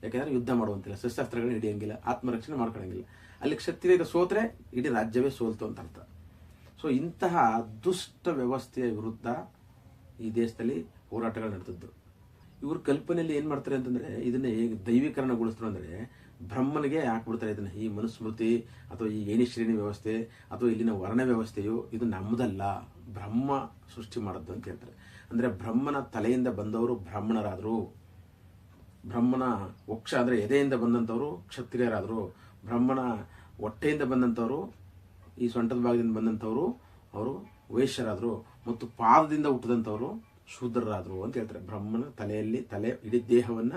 ಯಾಕೆಂದ್ರೆ ಯುದ್ಧ ಮಾಡುವಂತಿಲ್ಲ, ಶಸ್ತ್ರಾಸ್ತ್ರಗಳನ್ನ ಹಿಡಿಯಂಗಿಲ್ಲ, ಆತ್ಮರಕ್ಷಣೆ ಮಾಡ್ಕೊಳಂಗಿಲ್ಲ. ಅಲ್ಲಿ ಕ್ಷತ್ರಿಯರು ಸೋತ್ರೆ ಇಡೀ ರಾಜ್ಯವೇ ಸೋಲ್ತು ಅಂತ ಅರ್ಥ. ಸೊ ಇಂತಹ ದುಷ್ಟ ವ್ಯವಸ್ಥೆಯ ವಿರುದ್ಧ ಈ ದೇಶದಲ್ಲಿ ಹೋರಾಟಗಳು ನಡೆದಿದ್ದು. ಇವ್ರ ಕಲ್ಪನೆಯಲ್ಲಿ ಏನ್ ಮಾಡ್ತಾರೆ ಅಂತಂದ್ರೆ ಇದನ್ನ ಹೇಗೆ ದೈವೀಕರಣಗೊಳಿಸ್ತಾರೆ ಅಂದ್ರೆ ಬ್ರಹ್ಮನಿಗೆ ಹಾಕ್ಬಿಡ್ತಾರೆ ಇದನ್ನ. ಈ ಮನುಸ್ಮೃತಿ ಅಥವಾ ಈ ಏಣಿ ಶ್ರೇಣಿ ವ್ಯವಸ್ಥೆ ಅಥವಾ ಇಲ್ಲಿನ ವರ್ಣ ವ್ಯವಸ್ಥೆಯು ಇದು ನಮ್ಮದಲ್ಲ, ಬ್ರಹ್ಮ ಸೃಷ್ಟಿ ಮಾಡದ್ದು ಅಂತ ಹೇಳ್ತಾರೆ. ಅಂದ್ರೆ ಬ್ರಹ್ಮನ ತಲೆಯಿಂದ ಬಂದವರು ಬ್ರಾಹ್ಮಣರಾದ್ರು, ಬ್ರಹ್ಮನ ವಕ್ಷ ಅಂದ್ರೆ ಎದೆಯಿಂದ ಬಂದಂಥವ್ರು ಕ್ಷತ್ರಿಯರಾದ್ರು, ಬ್ರಹ್ಮನ ಹೊಟ್ಟೆಯಿಂದ ಬಂದಂಥವ್ರು ಈ ಸೊಂಟದ ಭಾಗದಿಂದ ಬಂದಂಥವ್ರು ಅವರು ವೈಶ್ಯರಾದ್ರು, ಮತ್ತು ಪಾದದಿಂದ ಹುಟ್ಟಿದಂಥವ್ರು ಶೂದ್ರರಾದ್ರು ಅಂತ ಹೇಳ್ತಾರೆ. ಬ್ರಹ್ಮನ ತಲೆ ಇಡೀ ದೇಹವನ್ನ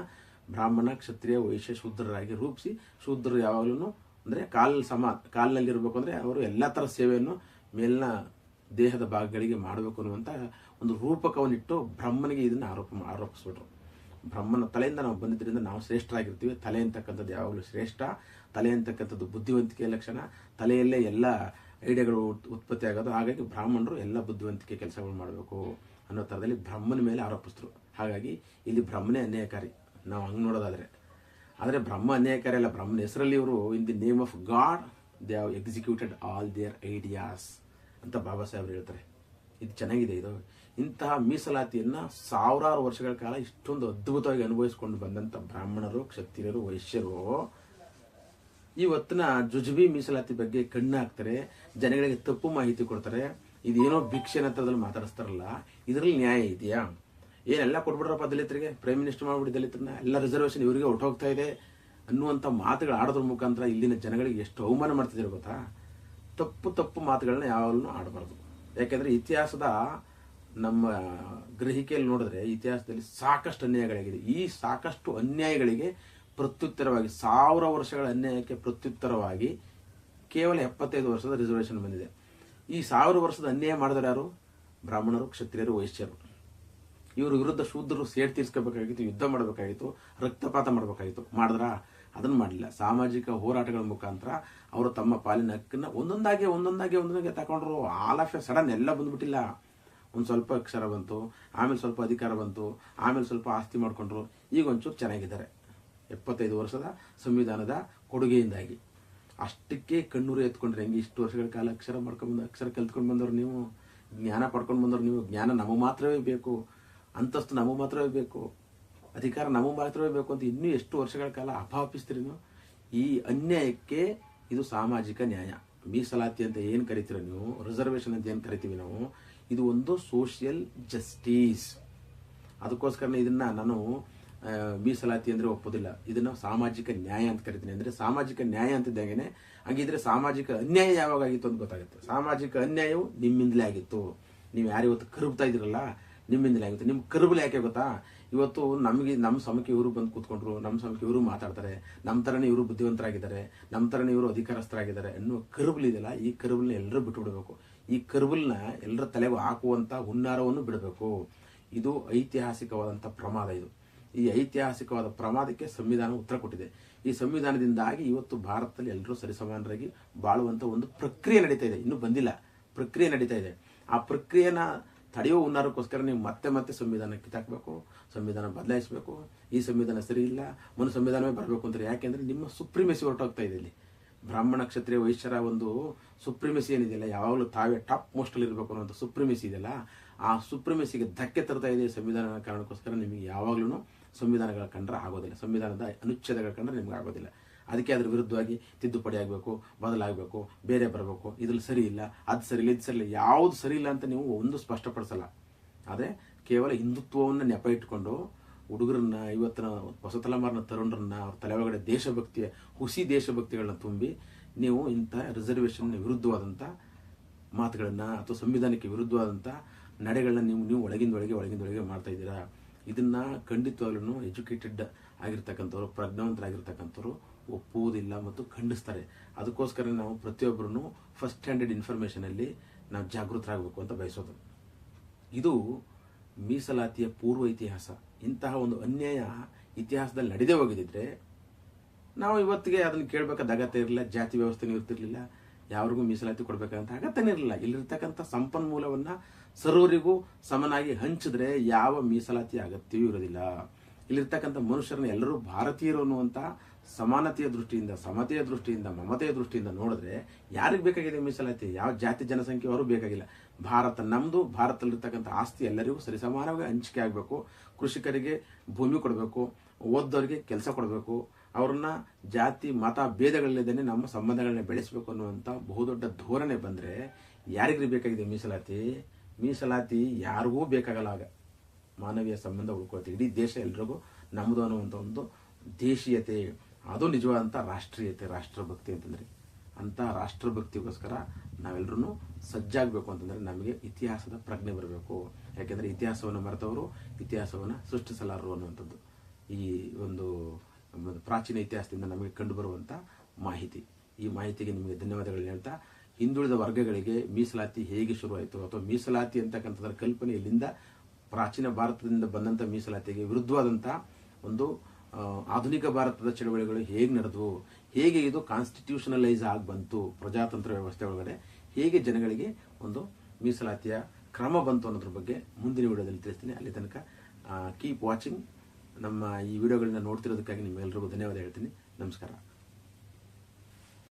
ಬ್ರಾಹ್ಮಣ, ಕ್ಷತ್ರಿಯ, ವೈಶ್ಯ, ಶೂದ್ರರಾಗಿ ರೂಪಿಸಿ, ಶೂದ್ರರು ಯಾವಾಗಲೂ ಅಂದ್ರೆ ಕಾಲಿನಲ್ಲಿ ಇರಬೇಕು ಅಂದ್ರೆ ಅವರು ಎಲ್ಲಾ ತರ ಸೇವೆಯನ್ನು ಮೇಲಿನ ದೇಹದ ಭಾಗಗಳಿಗೆ ಮಾಡಬೇಕು ಅನ್ನುವಂತ ಒಂದು ರೂಪಕವನ್ನಿಟ್ಟು ಬ್ರಹ್ಮನಿಗೆ ಇದನ್ನ ಆರೋಪಿಸ್ಬಿಟ್ರು. ಬ್ರಹ್ಮನ ತಲೆಯಿಂದ ನಾವು ಬಂದಿದ್ದರಿಂದ ನಾವು ಶ್ರೇಷ್ಠರಾಗಿರ್ತೀವಿ. ತಲೆ ಅಂತಕ್ಕಂಥದ್ದು ಯಾವಾಗಲೂ ಶ್ರೇಷ್ಠ, ತಲೆ ಅಂತಕ್ಕಂಥದ್ದು ಬುದ್ಧಿವಂತಿಕೆಯ ಲಕ್ಷಣ, ತಲೆಯಲ್ಲೇ ಎಲ್ಲ ಐಡಿಯಾಗಳು ಉತ್ಪತ್ತಿ ಆಗೋದು. ಹಾಗಾಗಿ ಬ್ರಾಹ್ಮಣರು ಎಲ್ಲ ಬುದ್ಧಿವಂತಿಕೆ ಕೆಲಸಗಳು ಮಾಡಬೇಕು ಅನ್ನೋ ಥರದಲ್ಲಿ ಬ್ರಹ್ಮನ ಮೇಲೆ ಆರೋಪಿಸಿದ್ರು. ಹಾಗಾಗಿ ಇಲ್ಲಿ ಬ್ರಹ್ಮನೇ ಅನ್ಯಾಯಕಾರಿ ನಾವು ಹಂಗೆ ನೋಡೋದಾದ್ರೆ. ಆದರೆ ಬ್ರಹ್ಮ ಅನ್ಯಾಯಕಾರಿ ಅಲ್ಲ, ಬ್ರಹ್ಮನ ಹೆಸರಲ್ಲಿ ಇವರು in the name of God they have executed all their ideas ಅಂತ ಬಾಬಾ ಸಾಹೇಬ್ರು ಹೇಳ್ತಾರೆ. ಇದು ಚೆನ್ನಾಗಿದೆ. ಇದು ಇಂತಹ ಮೀಸಲಾತಿಯನ್ನ ಸಾವಿರಾರು ವರ್ಷಗಳ ಕಾಲ ಇಷ್ಟೊಂದು ಅದ್ಭುತವಾಗಿ ಅನುಭವಿಸಿಕೊಂಡು ಬಂದಂತ ಬ್ರಾಹ್ಮಣರು, ಕ್ಷತ್ರಿಯರು, ವೈಶ್ಯರು ಇವತ್ತಿನ ಜುಜುಬಿ ಮೀಸಲಾತಿ ಬಗ್ಗೆ ಕಣ್ಣು ಹಾಕ್ತಾರೆ, ಜನಗಳಿಗೆ ತಪ್ಪು ಮಾಹಿತಿ ಕೊಡ್ತಾರೆ. ಇದೇನೋ ಭಿಕ್ಷೆ ಅಂತರದಲ್ಲಿ ಮಾತಾಡಿಸ್ತಾರಲ್ಲ, ಇದರಲ್ಲಿ ನ್ಯಾಯ ಇದೆಯಾ? ಏನೆಲ್ಲ ಕೊಟ್ಬಿಡ್ರಪ್ಪ ದಲಿತರಿಗೆ, ಪ್ರೈಮ್ ಮಿನಿಸ್ಟರ್ ಮಾಡ್ಬಿಡಿ ದಲಿತರನ್ನ, ಎಲ್ಲ ರಿಸರ್ವೇಷನ್ ಇವರಿಗೆ ಹೊರಟೋಗ್ತಾ ಇದೆ ಅನ್ನುವಂಥ ಮಾತುಗಳು ಆಡೋದ್ರ ಮುಖಾಂತರ ಇಲ್ಲಿನ ಜನಗಳಿಗೆ ಎಷ್ಟು ಅವಮಾನ ಮಾಡ್ತಿದ್ದೀರ ಗೊತ್ತಾ? ತಪ್ಪು ಮಾತುಗಳನ್ನ ಯಾವಾಗಲೂ ಆಡಬಾರ್ದು. ಯಾಕೆಂದ್ರೆ ಇತಿಹಾಸದ ನಮ್ಮ ಗ್ರಹಿಕೆಯಲ್ಲಿ ನೋಡಿದ್ರೆ ಇತಿಹಾಸದಲ್ಲಿ ಸಾಕಷ್ಟು ಅನ್ಯಾಯಗಳಾಗಿದೆ. ಈ ಸಾಕಷ್ಟು ಅನ್ಯಾಯಗಳಿಗೆ ಪ್ರತ್ಯುತ್ತರವಾಗಿ 1000 ವರ್ಷಗಳ ಅನ್ಯಾಯಕ್ಕೆ ಪ್ರತ್ಯುತ್ತರವಾಗಿ ಕೇವಲ 75 ವರ್ಷದ ರಿಸರ್ವೇಷನ್ ಬಂದಿದೆ. ಈ 1000 ವರ್ಷದ ಅನ್ಯಾಯ ಮಾಡಿದ್ರೆ ಯಾರು? ಬ್ರಾಹ್ಮಣರು, ಕ್ಷತ್ರಿಯರು, ವೈಶ್ಯರು. ಇವ್ರ ವಿರುದ್ಧ ಶೂದ್ರರು ಸೇಡ್ ತೀರ್ಸ್ಕೋಬೇಕಾಗಿತ್ತು, ಯುದ್ಧ ಮಾಡಬೇಕಾಗಿತ್ತು, ರಕ್ತಪಾತ ಮಾಡಬೇಕಾಗಿತ್ತು. ಮಾಡಿದ್ರ? ಅದನ್ನ ಮಾಡಲಿಲ್ಲ. ಸಾಮಾಜಿಕ ಹೋರಾಟಗಳ ಮುಖಾಂತರ ಅವರು ತಮ್ಮ ಪಾಲಿನ ಹಕ್ಕನ್ನ ಒಂದೊಂದಾಗಿ ತಗೊಂಡ್ರು. ಆಲ್ ಆಫ್ ಎ ಸಡನ್ ಎಲ್ಲ ಬಂದ್ಬಿಟ್ಟಿಲ್ಲ. ಒಂದು ಸ್ವಲ್ಪ ಅಕ್ಷರ ಬಂತು, ಆಮೇಲೆ ಸ್ವಲ್ಪ ಅಧಿಕಾರ ಬಂತು, ಆಮೇಲೆ ಸ್ವಲ್ಪ ಆಸ್ತಿ ಮಾಡ್ಕೊಂಡ್ರು. ಈಗ ಒಂಚೂರು ಚೆನ್ನಾಗಿದ್ದಾರೆ 75 ವರ್ಷದ ಸಂವಿಧಾನದ ಕೊಡುಗೆಯಿಂದಾಗಿ. ಅಷ್ಟಕ್ಕೆ ಕಣ್ಣೂರು ಎತ್ಕೊಂಡ್ರೆ ಹೆಂಗೆ? ಇಷ್ಟು ವರ್ಷಗಳ ಕಾಲ ಅಕ್ಷರ ಕಲ್ತ್ಕೊಂಡು ಬಂದವ್ರು ನೀವು, ಜ್ಞಾನ ಪಡ್ಕೊಂಡು ಬಂದವ್ರು ನೀವು. ಜ್ಞಾನ ನಮಗೆ ಮಾತ್ರವೇ ಬೇಕು, ಅಂತಸ್ತು ನಮಗೆ ಮಾತ್ರವೇ ಬೇಕು, ಅಧಿಕಾರ ನಮಗೆ ಮಾತ್ರವೇ ಬೇಕು ಅಂತ ಇನ್ನೂ ಎಷ್ಟು ವರ್ಷಗಳ ಕಾಲ ಅಪಾಪಿಸ್ತೀರಿ ನೀವು? ಈ ಅನ್ಯಾಯಕ್ಕೆ ಇದು ಸಾಮಾಜಿಕ ನ್ಯಾಯ. ಮೀಸಲಾತಿ ಅಂತ ಏನು ಕರಿತೀರ ನೀವು, ರಿಸರ್ವೇಷನ್ ಅಂತ ಏನು ಕರಿತೀವಿ ನಾವು, ಇದು ಒಂದು ಸೋಷಿಯಲ್ ಜಸ್ಟಿಸ್. ಅದಕ್ಕೋಸ್ಕರ ಇದನ್ನ ನಾನು ಮೀಸಲಾತಿ ಅಂದ್ರೆ ಒಪ್ಪೋದಿಲ್ಲ, ಇದನ್ನ ಸಾಮಾಜಿಕ ನ್ಯಾಯ ಅಂತ ಕರಿತೀನಿ. ಅಂದ್ರೆ ಸಾಮಾಜಿಕ ನ್ಯಾಯ ಅಂತಿದ್ದಾಗೇನೆ ಹಾಗಿದ್ರೆ ಸಾಮಾಜಿಕ ಅನ್ಯಾಯ ಯಾವಾಗ ಆಗಿತ್ತು ಅಂತ ಗೊತ್ತಾಗುತ್ತೆ. ಸಾಮಾಜಿಕ ಅನ್ಯಾಯವು ನಿಮ್ಮಿಂದಲೇ ಆಗಿತ್ತು. ನೀವು ಯಾರು ಇವತ್ತು ಕರುಬ್ತಾ ಇದ್ರಲ್ಲ, ನಿಮ್ಮಿಂದಲೇ ಆಗಿತ್ತು. ನಿಮ್ ಕರುಬಲು ಯಾಕೆ ಗೊತ್ತಾ? ಇವತ್ತು ನಮ್ಮ ಸಮಕ್ಕೆ ಇವರು ಬಂದು ಕೂತ್ಕೊಂಡ್ರು, ನಮ್ಮ ಸಮಕ್ಕೆ ಇವರು ಮಾತಾಡ್ತಾರೆ, ನಮ್ಮ ಥರನೇ ಇವರು ಬುದ್ಧಿವಂತರಾಗಿದ್ದಾರೆ, ನಮ್ಮ ಥರನೇ ಇವರು ಅಧಿಕಾರಸ್ಥರಾಗಿದ್ದಾರೆ ಅನ್ನೋ ಕರುಬಲ್ ಇದೆಯಲ್ಲ, ಈ ಕರುಬಲ್ನ ಎಲ್ಲರೂ ಬಿಟ್ಟು ಬಿಡಬೇಕು. ಈ ಕರುಬಲ್ನ ಎಲ್ಲರ ತಲೆಗೂ ಹಾಕುವಂಥ ಹುನ್ನಾರವನ್ನು ಬಿಡಬೇಕು. ಇದು ಐತಿಹಾಸಿಕವಾದಂಥ ಪ್ರಮಾದ. ಈ ಐತಿಹಾಸಿಕವಾದ ಪ್ರಮಾದಕ್ಕೆ ಸಂವಿಧಾನ ಉತ್ತರ ಕೊಟ್ಟಿದೆ. ಈ ಸಂವಿಧಾನದಿಂದಾಗಿ ಇವತ್ತು ಭಾರತದಲ್ಲಿ ಎಲ್ಲರೂ ಸರಿಸಮಾನರಾಗಿ ಬಾಳುವಂಥ ಒಂದು ಪ್ರಕ್ರಿಯೆ ನಡೀತಾ ಇದೆ. ಇನ್ನೂ ಬಂದಿಲ್ಲ, ಪ್ರಕ್ರಿಯೆ ನಡೀತಾ ಇದೆ. ಆ ಪ್ರಕ್ರಿಯೆನ ತಡೆಯೋ ಹುನ್ನಾರಕ್ಕೋಸ್ಕರ ನೀವು ಮತ್ತೆ ಸಂವಿಧಾನ ಕಿತ್ತಾಕಬೇಕು, ಸಂವಿಧಾನ ಬದಲಾಯಿಸಬೇಕು. ಈ ಸಂವಿಧಾನ ಸರಿ ಇಲ್ಲ, ಸಂವಿಧಾನವೇ ಬರಬೇಕು ಅಂತಾರೆ. ಯಾಕೆಂದ್ರೆ ನಿಮ್ಮ ಸುಪ್ರೀಮೆಸಿ ಹೊರಟೋಗ್ತಾ ಇದೆ. ಇಲ್ಲಿ ಬ್ರಾಹ್ಮಣ ಕ್ಷತ್ರಿಯ ವೈಶ್ಯರ ಒಂದು ಸುಪ್ರೀಮೆಸಿ ಏನಿದೆಯಲ್ಲ, ಯಾವಾಗಲೂ ತಾವೇ ಟಾಪ್ ಮೋಸ್ಟಲ್ಲಿ ಇರಬೇಕು ಅನ್ನೋಂಥ ಸುಪ್ರೀಮೆಸಿ ಇದೆಯಲ್ಲ, ಆ ಸುಪ್ರೀಮೆಸಿಗೆ ಧಕ್ಕೆ ತರ್ತಾ ಇದೆ ಸಂವಿಧಾನ ಕಾರಣಕ್ಕೋಸ್ಕರ. ನಿಮಗೆ ಯಾವಾಗ್ಲೂ ಸಂವಿಧಾನಗಳ ಕಂಡ್ರೆ ಆಗೋದಿಲ್ಲ, ಸಂವಿಧಾನದ ಅನುಚ್ಛೇದಗಳ ಕಂಡ್ರೆ ನಿಮ್ಗೆ ಆಗೋದಿಲ್ಲ. ಅದಕ್ಕೆ ಅದ್ರ ವಿರುದ್ಧವಾಗಿ ತಿದ್ದುಪಡಿ ಆಗಬೇಕು, ಬದಲಾಗಬೇಕು, ಬೇರೆ ಬರಬೇಕು, ಇದ್ರಲ್ಲಿ ಸರಿ ಇಲ್ಲ, ಅದು ಸರಿ ಇಲ್ಲ, ಇದು ಸರಿ ಇಲ್ಲ, ಯಾವುದು ಸರಿ ಇಲ್ಲ ಅಂತ ನೀವು ಒಂದು ಸ್ಪಷ್ಟಪಡಿಸಲ್ಲ. ಆದರೆ ಕೇವಲ ಹಿಂದುತ್ವವನ್ನು ನೆಪ ಇಟ್ಕೊಂಡು ಹುಡುಗರನ್ನ, ಇವತ್ತಿನ ಹೊಸ ತಲೆಮಾರಿನ ತರುಣರನ್ನ, ಅವ್ರ ತಲೆ ಒಳಗಡೆ ದೇಶಭಕ್ತಿಯ ಹುಸಿ ದೇಶಭಕ್ತಿಗಳನ್ನ ತುಂಬಿ ನೀವು ಇಂಥ ರಿಸರ್ವೇಷನ್ ವಿರುದ್ಧವಾದಂಥ ಮಾತುಗಳನ್ನು ಅಥವಾ ಸಂವಿಧಾನಕ್ಕೆ ವಿರುದ್ಧವಾದಂಥ ನಡೆಗಳನ್ನ ನೀವು ಒಳಗಿಂದೊಳಗೆ ಮಾಡ್ತಾ ಇದ್ದೀರಾ. ಇದನ್ನ ಖಂಡಿತವಾಗ್ಲೂ ಎಜುಕೇಟೆಡ್ ಆಗಿರ್ತಕ್ಕಂಥವ್ರು, ಪ್ರಜ್ಞಾವಂತರಾಗಿರ್ತಕ್ಕಂಥವ್ರು ಒಪ್ಪುವುದಿಲ್ಲ ಮತ್ತು ಖಂಡಿಸ್ತಾರೆ. ಅದಕ್ಕೋಸ್ಕರ ನಾವು ಪ್ರತಿಯೊಬ್ಬರೂ ಫಸ್ಟ್ ಹ್ಯಾಂಡೆಡ್ ಇನ್ಫಾರ್ಮೇಷನಲ್ಲಿ ನಾವು ಜಾಗೃತರಾಗಬೇಕು ಅಂತ ಬಯಸೋದು. ಇದು ಮೀಸಲಾತಿಯ ಪೂರ್ವ ಇತಿಹಾಸ. ಇಂತಹ ಒಂದು ಅನ್ಯಾಯ ಇತಿಹಾಸದಲ್ಲಿ ನಡೆದೇ ಹೋಗಿದ್ದಿದ್ರೆ ನಾವು ಇವತ್ತಿಗೆ ಅದನ್ನು ಕೇಳಬೇಕಾದ ಅಗತ್ಯ ಇರಲಿಲ್ಲ, ಜಾತಿ ವ್ಯವಸ್ಥೆನೂ ಇರ್ತಿರ್ಲಿಲ್ಲ, ಯಾರಿಗೂ ಮೀಸಲಾತಿ ಕೊಡಬೇಕಂತ ಅಗತ್ಯನೇ ಇರಲಿಲ್ಲ. ಇಲ್ಲಿರ್ತಕ್ಕಂಥ ಸಂಪನ್ಮೂಲವನ್ನು ಸರ್ವರಿಗೂ ಸಮನಾಗಿ ಹಂಚಿದ್ರೆ ಯಾವ ಮೀಸಲಾತಿ ಅಗತ್ಯವೂ ಇರೋದಿಲ್ಲ. ಇಲ್ಲಿರ್ತಕ್ಕಂಥ ಮನುಷ್ಯರನ್ನ ಎಲ್ಲರೂ ಭಾರತೀಯರು ಅನ್ನುವಂಥ ಸಮಾನತೆಯ ದೃಷ್ಟಿಯಿಂದ, ಸಮತೆಯ ದೃಷ್ಟಿಯಿಂದ, ಮಮತೆಯ ದೃಷ್ಟಿಯಿಂದ ನೋಡಿದ್ರೆ ಯಾರಿಗೆ ಬೇಕಾಗಿದೆ ಮೀಸಲಾತಿ? ಯಾವ ಜಾತಿ ಜನಸಂಖ್ಯೆ ಅವರು ಬೇಕಾಗಿಲ್ಲ. ಭಾರತ ನಮ್ಮದು, ಭಾರತದಲ್ಲಿರ್ತಕ್ಕಂಥ ಆಸ್ತಿ ಎಲ್ಲರಿಗೂ ಸರಿಸಮಾನವಾಗಿ ಹಂಚಿಕೆ ಆಗಬೇಕು. ಕೃಷಿಕರಿಗೆ ಭೂಮಿ ಕೊಡಬೇಕು, ಓದ್ದವರಿಗೆ ಕೆಲಸ ಕೊಡಬೇಕು, ಅವ್ರನ್ನ ಜಾತಿ ಮತ ಭೇದಗಳಿಲ್ಲದೇ ನಮ್ಮ ಸಂಬಂಧಗಳನ್ನ ಬೆಳೆಸಬೇಕು ಅನ್ನುವಂಥ ಬಹುದೊಡ್ಡ ಧೋರಣೆ ಬಂದರೆ ಯಾರಿಗ್ರಿ ಬೇಕಾಗಿದೆ ಮೀಸಲಾತಿ? ಮೀಸಲಾತಿ ಯಾರಿಗೂ ಬೇಕಾಗಲ್ಲ. ಆಗ ಮಾನವೀಯ ಸಂಬಂಧ ಉಳ್ಕೊಳ್ತೀವಿ. ಇಡೀ ದೇಶ ಎಲ್ರಿಗೂ ನಮ್ಮದು ಅನ್ನುವಂಥ ಒಂದು ದೇಶೀಯತೆ, ಅದು ನಿಜವಾದಂಥ ರಾಷ್ಟ್ರೀಯತೆ, ರಾಷ್ಟ್ರಭಕ್ತಿ ಅಂತಂದ್ರೆ. ಅಂಥ ರಾಷ್ಟ್ರಭಕ್ತಿಗೋಸ್ಕರ ನಾವೆಲ್ಲರೂ ಸಜ್ಜಾಗಬೇಕು ಅಂತಂದರೆ ನಮಗೆ ಇತಿಹಾಸದ ಪ್ರಜ್ಞೆ ಬರಬೇಕು. ಯಾಕೆಂದರೆ ಇತಿಹಾಸವನ್ನು ಮರೆತವರು ಇತಿಹಾಸವನ್ನು ಸೃಷ್ಟಿಸಲಾರರು ಅನ್ನುವಂಥದ್ದು ಈ ಒಂದು ಪ್ರಾಚೀನ ಇತಿಹಾಸದಿಂದ ನಮಗೆ ಕಂಡುಬರುವಂಥ ಮಾಹಿತಿ. ಈ ಮಾಹಿತಿಗೆ ನಿಮಗೆ ಧನ್ಯವಾದಗಳು ಹೇಳ್ತಾ, ಹಿಂದುಳಿದ ವರ್ಗಗಳಿಗೆ ಮೀಸಲಾತಿ ಹೇಗೆ ಶುರುವಾಯಿತು ಅಥವಾ ಮೀಸಲಾತಿ ಅಂತಕ್ಕಂಥದ್ರ ಕಲ್ಪನೆ ಇಲ್ಲಿಂದ ಪ್ರಾಚೀನ ಭಾರತದಿಂದ ಬಂದಂಥ ಮೀಸಲಾತಿಗೆ ವಿರುದ್ಧವಾದಂಥ ಒಂದು ಆಧುನಿಕ ಭಾರತದ ಚಳವಳಿಗಳು ಹೇಗೆ ನಡೆದವು, ಹೇಗೆ ಇದು ಕಾನ್ಸ್ಟಿಟ್ಯೂಷನಲೈಸ್ ಆಗಿ ಬಂತು, ಪ್ರಜಾತಂತ್ರ ವ್ಯವಸ್ಥೆ ಒಳಗಡೆ ಹೇಗೆ ಜನಗಳಿಗೆ ಒಂದು ಮೀಸಲಾತಿಯ ಕ್ರಮ ಬಂತು ಅನ್ನೋದ್ರ ಬಗ್ಗೆ ಮುಂದಿನ ವಿಡಿಯೋದಲ್ಲಿ ತಿಳಿಸ್ತೀನಿ. ಅಲ್ಲಿ ತನಕ ಕೀಪ್ ವಾಚಿಂಗ್. ನಮ್ಮ ಈ ವಿಡಿಯೋಗಳನ್ನ ನೋಡ್ತಿರೋದಕ್ಕಾಗಿ ನಿಮ್ಮೆಲ್ಲರಿಗೂ ಧನ್ಯವಾದ ಹೇಳ್ತೀನಿ. ನಮಸ್ಕಾರ.